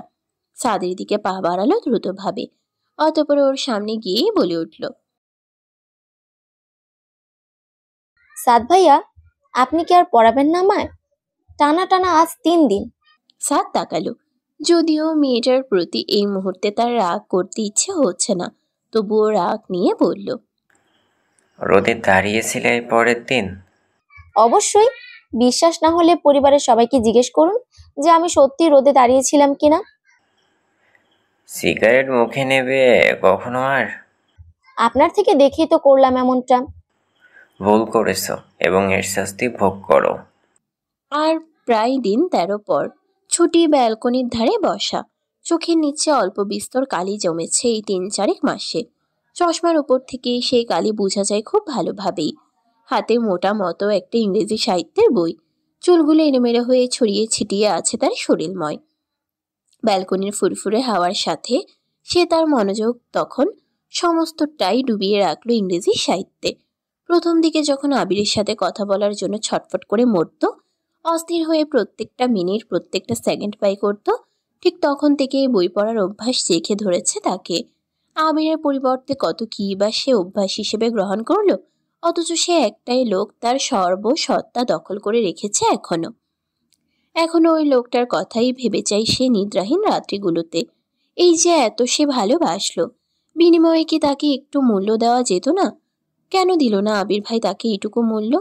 সাদের দিকে পা বাড়ালো দ্রুতভাবে, অতঃপর ওর সামনে গিয়ে বলে উঠল, সাদ ভাইয়া, আপনি কি আর পড়াবেন না আমায়? টানা টানা আজ 3 দিন। সাদ তাকালো। যদিও মেয়েটার প্রতি এই মুহূর্তে তার রাগ করতে ইচ্ছে হচ্ছে না, তবুও রাগ নিয়ে বলল, রোদে দাঁড়িয়েছিলে পরের দিন? অবশ্যই, বিশ্বাস না হলে পরিবারের সবাইকে জিজ্ঞেস করুন যে আমি সত্যি রোদে দাঁড়িয়েছিলাম কিনা। সিগারেট মুখে নেবে কখনো আর? আপনার থেকে দেখেই তো করলাম এমনটা। ভুল করেছ এবং এর শাস্তি ভোগ করো। আর প্রায় দিন 13 পর ছুটি ব্যালকনির ধারে বসা, চোখের নিচে অল্প বিস্তর কালি জমেছে এই 3-4 মাসে। চশমার উপর থেকে সেই কালি বোঝা যায় খুব ভালোভাবেই। হাতে মোটা মতো একটা ইংরেজি সাহিত্যের বই, চুলগুলো এলোমেলো হয়ে ছড়িয়ে ছিটিয়ে আছে তার শরীরময়। ব্যালকনির ফুরফুরে হাওয়ার সাথে সে তার মনোযোগ তখন সমস্তটাই ডুবিয়ে রাখলো ইংরেজি সাহিত্যে। প্রথম দিকে যখন আবিরের সাথে কথা বলার জন্য ছটফট করে মরত, অস্থির হয়ে প্রত্যেকটা মিনিট প্রত্যেকটা সেকেন্ড ব্যয় করত, ঠিক তখন থেকে বই পড়ার অভ্যাস চেখে ধরেছে তাকে। আবিরের পরিবর্তে কত কি বা সে অভ্যাস হিসেবে গ্রহণ করলো, অথচ সে একটাই লোক তার সর্বসত্তা দখল করে রেখেছে এখনো ওই লোকটার কথাই ভেবে চাই সে নিদ্রাহীন রাত্রিগুলোতে। এই যে এত সে ভালোবাসলো, বিনিময়ে কি তাকে একটু মূল্য দেওয়া যেত না? কেন দিল না আবির ভাই তাকে এইটুকু মূল্য?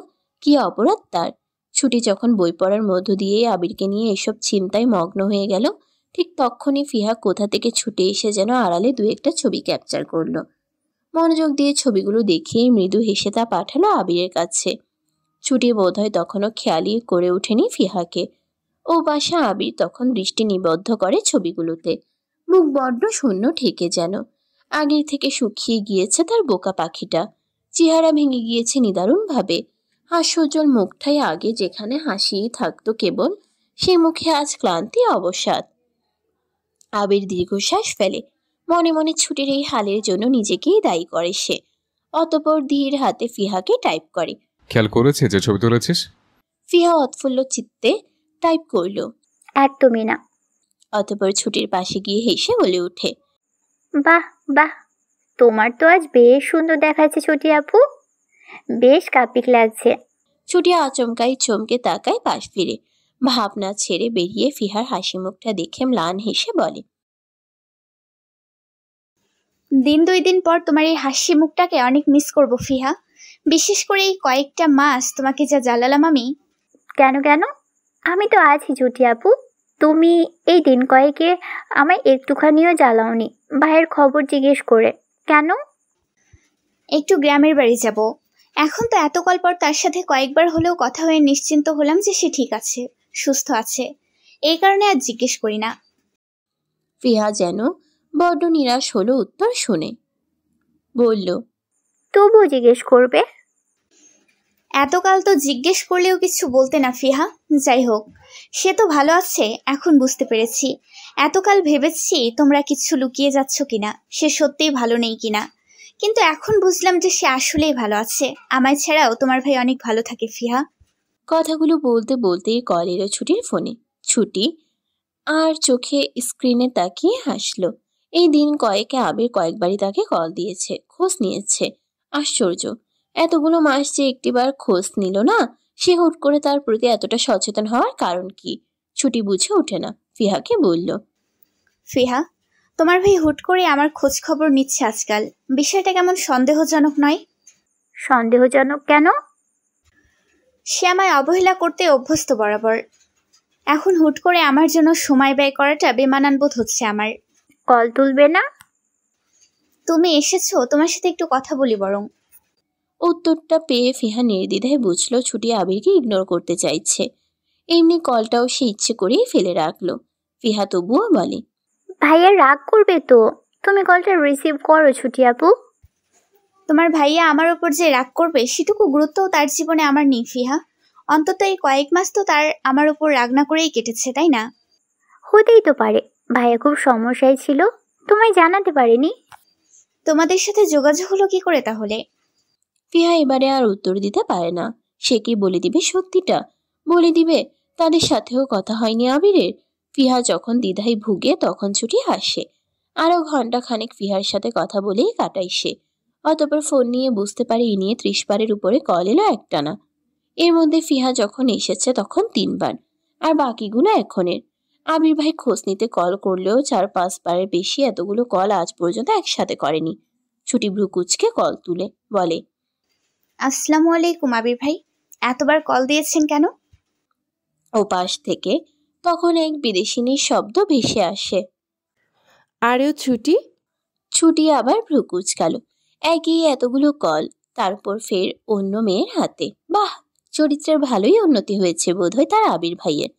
কি অপরাধ তার? ছুটি যখন বই পড়ার মধ্য দিয়ে আবিরকে নিয়ে এসব চিন্তায় মগ্ন হয়ে গেল, ঠিক তখনই ফিহা কোথা থেকে ছুটে এসে যেন আড়ালে 2-1টা ছবি ক্যাপচার করলো। মনোযোগ দিয়ে ছবিগুলো দেখিয়ে মৃদু হেসে তা পাঠালো আবিরের কাছে। ছুটি বোধহয় তখনও খেয়ালই করে ওঠেনি ফিহাকে। ও বাসা আবির তখন দৃষ্টি নিবদ্ধ করে ছবিগুলোতে। মুখ বড্ড শূন্য ঠেকে যেন। আগের থেকে শুকিয়ে গিয়েছে তার বোকা পাখিটা, চেহারা ভেঙে গিয়েছে নিদারুণভাবে। হাস্যোজ্জ্বল মুখটাই আগে যেখানে হাসিই থাকতো কেবল, সে মুখে আজ ক্লান্তি অবসাদ। আবির দীর্ঘশ্বাস ফেলে, মনে মনে ছুটির এই হালের জন্য নিজেকেই দায়ী করে সে। অতঃপর ধীর হাতে ফিহাকে টাইপ করে। খেয়াল করেছে যে ছবি তুলেছিস? ফিহা উৎফুল্ল চিত্তে টাইপ করল, একদমই না। অতঃপর ছুটির পাশে গিয়ে হেসে বলে ওঠে, বাহ বাহ, তোমার তো আজ বেশ সুন্দর দেখাচ্ছে ছুটি আপু, বেশ কাপিক লাগছে। ছুটি আচমকাই চমকে তাকায় পাশ ফিরে, ভাবনা ছেড়ে বেরিয়ে ফিহার হাসি মুখটা দেখে ম্লান হেসে বলে, দিন 2 দিন পর তোমার এই হাসি মুখটাকে অনেক মিস করব ফিহা, বিশেষ করে এই কয়েকটা মাস তোমাকে যা জ্বালালাম আমি। কেন কেন, আমি তো আছি ছুটি আপু। তুমি এই দিন কয়েকে আমায় একটুখানিও জ্বালাওনি ভাইয়ের খবর জিজ্ঞেস করে। কেন? একটু গ্রামের বাড়ি যাব। এখন তো এতকাল পর তার সাথে কয়েকবার হলেও কথা হয়ে নিশ্চিন্ত হলাম যে সে ঠিক আছে, সুস্থ আছে, এই কারণে আর জিজ্ঞেস করি না। ফিহা যেন বড্ড নিরাশ হলো উত্তর শুনে, বলল, তবু জিজ্ঞেস করবে? এতকাল তো জিজ্ঞেস করলেও কিছু বলতে না ফিহা। যাই হোক, সে তো ভালো আছে এখন বুঝতে পেরেছি। এতকাল ভেবেছি তোমরা কিছু লুকিয়ে যাচ্ছ কিনা, সে সত্যিই ভালো নেই কিনা, কিন্তু এখন বুঝলাম যে সে আসলেই ভালো আছে। আমায় ছাড়াও তোমার ভাই অনেক ভালো থাকে ফিহা। কথাগুলো বলতে বলতেই কল এলো ছুটির ফোনে। ছুটি আর চোখে স্ক্রিনে তাকিয়ে হাসলো। এই দিন কয়েকে আবির কয়েকবারই তাকে কল দিয়েছে, খোঁজ নিয়েছে। আশ্চর্য, এতগুলো মাস যে একটিবার খোঁজ নিল না, সে হুট করে তার প্রতি এতটা সচেতন হওয়ার কারণ কি? ছুটি বুঝে ওঠে না। ফিহাকে বলল, ফিহা, তোমার ভাই হুট করে আমার খোঁজ খবর নিচ্ছে আজকাল, বিষয়টা কেমন সন্দেহজনক নয়? সন্দেহজনক কেন? সে আমায় অবহেলা করতে অভ্যস্ত বরাবর, এখন হুট করে আমার জন্য সময় ব্যয় করাটা বেমানান বোধ হচ্ছে আমার। কল তুলবে না? তুমি এসেছো, তোমার সাথে একটু কথা বলি বরং। উত্তরটা পেয়ে ফিহা নির্দ্বিধায় বুঝলো ছুটি আবিরকে ইগনোর করতে চাইছে। এমনি কলটাও সে ইচ্ছে করেই ফেলে রাখলো। ফিহা তবুও বলে, ভাইয়া রাগ করবে তো, তুমি কলটা রিসিভ করো ছুটি আপু। তোমার ভাইয়া আমার ওপর যে রাগ করবে সেটুকু গুরুত্বও তার জীবনে আমার নেই ফিহা। অন্তত এই কয়েক মাস তো তার আমার ওপর রাগ না করেই কেটেছে, তাই না? হতেই তো পারে, ভাইয়া খুব সমস্যায় ছিল, তোমায় জানাতে পারেনি। তোমাদের সাথে যোগাযোগ হলো কি করে তাহলে? ফিহা এবারে আর উত্তর দিতে পারে না। সে কি বলে দিবে সত্যিটা? বলে দিবে তাদের সাথেও কথা হয়নি আবিরের? ফিহা যখন দ্বিধায় ভুগে তখন ছুটি হাসে। আরো ঘন্টাখানেক ফিহার সাথে কথা বলেই কাটাই সে। অতঃপর ফোন নিয়ে বুঝতে পারে এই নিয়ে 30 বারের উপরে কল এলো একটানা। এর মধ্যে ফিহা যখন এসেছে তখন 3 বার, আর বাকিগুলো এখনের। আবির ভাই খোঁজ নিতে কল করলেও 4-5 বারের বেশি এতগুলো কল আজ পর্যন্ত একসাথে করেনি। ছুটি ভ্রু কুচকে কল তুলে বলে, আসসালামু আলাইকুম আবির ভাই, এতবার কল দিয়েছেন কেন? ও পাশ থেকে তখন এক বিদেশিনীর শব্দ ভেসে আসে। আরেও ছুটি? ছুটি আবার ভ্রু কুঁচকালো। একই এতগুলো কল, তারপর ফের অন্য মেয়ের হাতে। বাহ, চরিত্রের ভালোই উন্নতি হয়েছে বোধহয় তার আবির ভাইয়ের।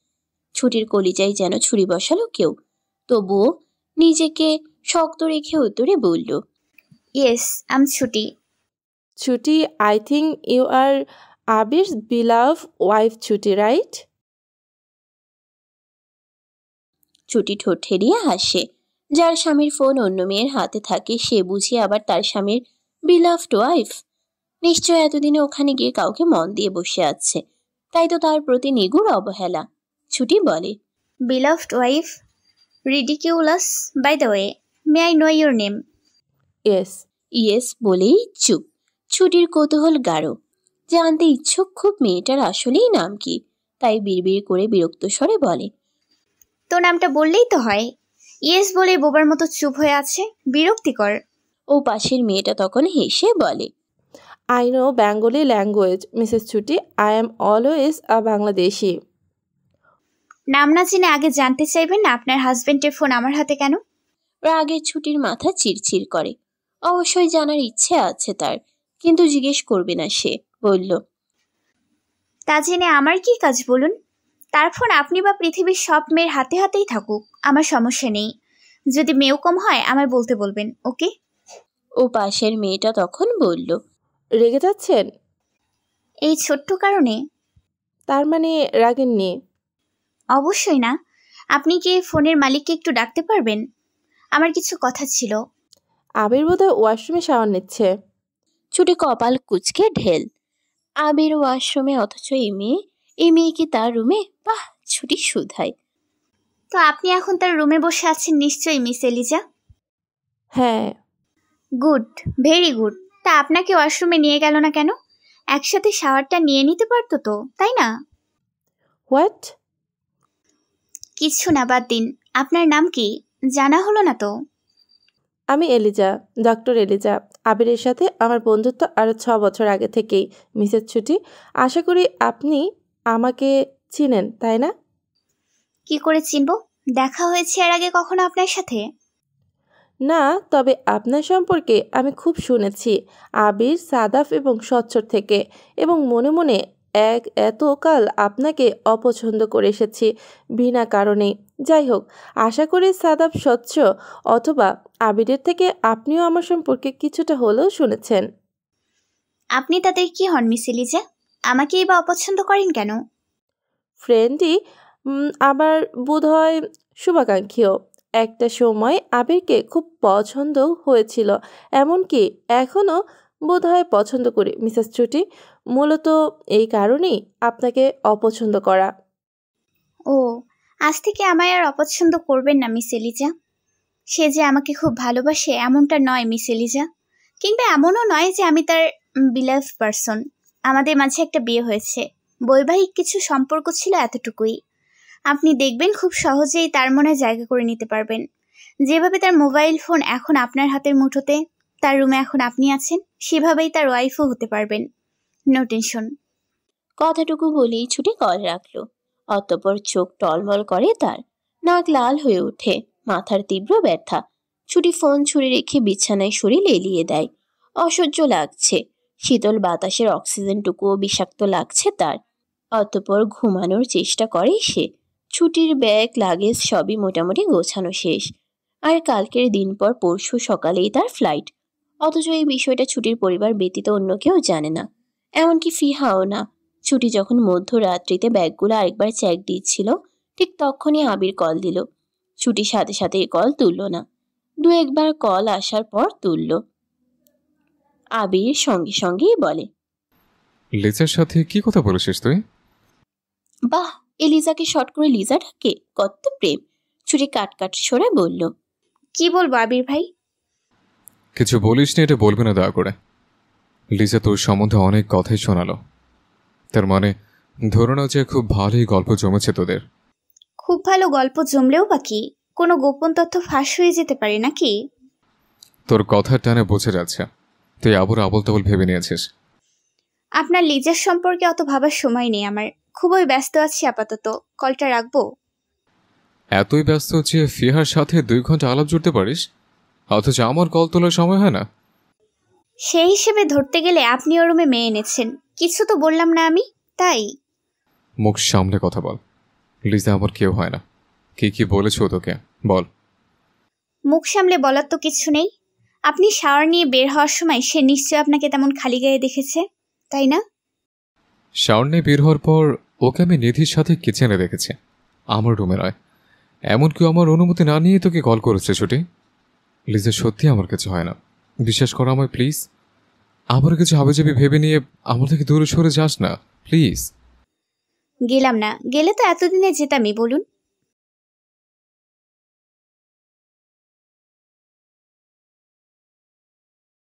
ছুটির কলিজায় যেন ছুরি বসালো কেউ, তবুও নিজেকে শক্ত রেখে উত্তরে বলল, yes, I'm Chhuti. Chhuti, I think you are Abir's beloved wife Chhuti, right? Chhuti ঠোঁট ঠেলিয়ে হাসে। যার স্বামীর ফোন অন্য মেয়ের হাতে থাকে সে বুঝি আবার তার স্বামীর বিলাভড ওয়াইফ। নিশ্চয় এতদিনে ওখানে গিয়ে কাউকে মন দিয়ে বসে আছে, তাই তো তার প্রতি নিগুড় অবহেলা। ছুটি বলে, Beloved wife, ridiculous. By the way, may I know your name? Yes. Yes বলেই চুপ। ছুটির কৌতূহল গাঢ়, জানতে ইচ্ছুক খুব মেয়েটার আসলেই নাম কি, তাই বিড়বিড় করে বিরক্ত স্বরে বলে, তো নামটা বললেই তো হয়। ইয়েস বলে বোবার মতো চুপ হয়ে আছে, বিরক্তিকর। ও পাশের মেয়েটা তখন হেসে বলে, I know Bengali language, Mrs. Chuti. I am always a Bangladeshi. নাম না জেনে আগে জানতে চাইবেন না আপনার হাজবেন্ডের ফোন আমার হাতে কেন? রাগের ছুটির মাথা চিরচির করে। অবশ্যই জানার ইচ্ছে আছে তার, কিন্তু জিজ্ঞেস করবে না সে। বলল, তা জেনে আমার কি কাজ বলুন? তার ফোন আপনি বা পৃথিবীর সব মেয়ের হাতে হাতেই থাকুক, আমার সমস্যা নেই। যদি মেয়েও কম হয় আমায় বলতে বলবেন, ওকে? ও পাশের মেয়েটা তখন বলল, রেগে যাচ্ছেন? এই ছোট্ট কারণে? তার মানে রাগেননি? অবশ্যই না। আপনি কি ফোনের মালিককে একটু ডাকতে পারবেন? আমার কিছু কথা ছিল। আবির বোধহয় ওয়াশরুমে শাওয়ার নিচ্ছে। ছুটি কপাল কুচকে ঢেল। আবির ওয়াশরুমে, অথচ এই মেয়ে কি তার রুমে? বাহ, ছুটি শুধায়। তো আপনি এখন তার রুমে বসে আছেন নিশ্চয়ই, মিস এলিজা? হ্যাঁ। Good, very good. তা আপনাকে ওয়াশরুমে নিয়ে গেল না কেন? একসাথে শাওয়ারটা নিয়ে নিতে পারতো তো, তাই না? হোয়াট? কিছু না, বাদ দিন। আপনার নাম কি জানা হলো না তো? আমি এলিজা, ডক্টর এলিজা। আবিরের সাথে আমার বন্ধুত্ব আরও 6 বছর আগে থেকেই, মিসেস ছুটি। আশা করি আপনি আমাকে চিনেন, তাই না? কি করে চিনব? দেখা হয়েছে এর আগে কখনো আপনার সাথে? না, তবে আপনার সম্পর্কে আমি খুব শুনেছি আবির, সাদাফ এবং স্বচ্ছর থেকে, এবং মনে মনে এতকাল আপনাকে অপছন্দ করে এসেছি বিনা কারণেই। যাই হোক, আশা করি সাদাফ, স্বচ্ছ অথবা আবিরের থেকে আপনিও আমার সম্পর্কে কিছুটা হলেও শুনেছেন। আপনি তাদের কি হন, মিস এলিজা? আমাকেই বা অপছন্দ করেন কেন? ফ্রেন্ডই, আবার বোধহয় শুভাকাঙ্ক্ষীও। একটা সময় আবিরকে খুব পছন্দ হয়েছিল, এমনকি এখনও বোধহয় পছন্দ করি, মিসেস ছুটি। মূলত এই কারণেই আপনাকে অপছন্দ করা। ও, আজ থেকে আমায় আর অপছন্দ করবেন না, মিস এলিজা। সে যে আমাকে খুব ভালোবাসে এমনটা নয়, মিস এলিজা। কিংবা এমনও নয় যে আমি তার বিলাভ পারসন। আমাদের মাঝে একটা বিয়ে হয়েছে, বৈবাহিক কিছু সম্পর্ক ছিল, এতটুকুই। আপনি দেখবেন খুব সহজেই তার মনে জায়গা করে নিতে পারবেন। যেভাবে তার মোবাইল ফোন এখন আপনার হাতের মুঠোতে, তার রুমে এখন আপনি আছেন, সেভাবেই তার ওয়াইফও হতে পারবেন। No tension. কথাটুকু বলেই ছুটি কল রাখলো। অতঃপর চোখ টলমল করে তার, নাক লাল হয়ে ওঠে, মাথার তীব্র ব্যথা। ছুটি ফোন ছুঁড়ে রেখে বিছানায় শরীর এলিয়ে দেয়। অসহ্য লাগছে, শীতল বাতাসের অক্সিজেনটুকুও বিষাক্ত লাগছে তার। অতঃপর ঘুমানোর চেষ্টা করে সে। ছুটির ব্যাগ, লাগেজ সবই মোটামুটি গোছানো শেষ। আর কালকের দিন পর পরশু সকালেই তার ফ্লাইট। অথচ এই বিষয়টা ছুটির পরিবার ব্যতীত অন্য কেউ জানে না, এমনকি ফিহাও না। ছুটি যখন মধ্যরাত্রিতে ব্যাগগুলো আরেকবার চেক দিচ্ছিল, ঠিক তখনই আবির কল দিল। ছুটির সাথে সাথে কল তুলল না, 2-1 বার কল আসার পর তুলল। আবির সঙ্গে সঙ্গেই বলে, লিজার সাথে কি কথা বলেছিস তুই? বাহ, এলিজাকে শর্ট করে লিজা ডাকে, কত প্রেম। ছুটি কাট সরে বলল, কি বলবো আবির ভাই? কিছু বলিস নি, এটা বলবে না দয়া করে। লিজা তোর সম্বন্ধে অনেক কথাই শোনালো। তার মানে ধরে নাও যে খুব ভালোই গল্প জমেছে তোদের। খুব ভালো গল্প জমলেও বাকি কোনো গোপন তথ্য ফাঁস হয়ে যেতে পারে নাকি? তোর কথার টানে বোঝা যাচ্ছে তুই আবার আবল তাবল ভেবে নিয়েছিস। আপনার লিজার সম্পর্কে অত ভাবার সময় নেই আমার। খুবই ব্যস্ত আছি আপাতত, কলটা রাখবো? এতই ব্যস্ত যে ফিহার সাথে 2 ঘন্টা আলাপ জুড়তে পারিস, অথচ আমার কল তোলার সময় হয় না। সেই হিসেবে ধরতে গেলে আপনি ওর রুমে মেয়ে এনেছেন, কিছু তো বললাম না আমি, তাই। মুখ সামলে কথা বল। লিজা আমার কেউ হয় না। কি বলেছো তোকে বল। মুখ সামলে বলার তো কিছু নেই। আপনি শাওয়ার নিয়ে বের হওয়ার সময় সে নিশ্চয় আপনাকে তেমন খালি গায়ে দেখেছে, তাই না? শাওয়ার নিয়ে বের হওয়ার পর ওকে আমি নিধির সাথে কিচেনে দেখেছি, আমার রুমে নয়। এমনকি আমার অনুমতি না নিয়ে তোকে কল করেছে ছুটি। লিজা সত্যি আমার কিছু হয় না, বিশ্বাস করো আমায় প্লিজ। আবার কিছু হাবিজাবি ভেবে নিয়ে আমার থেকে দূরে সরে যাস না প্লিজ। গেলাম না, গেলে তো এতদিনে যেতামই, বলুন।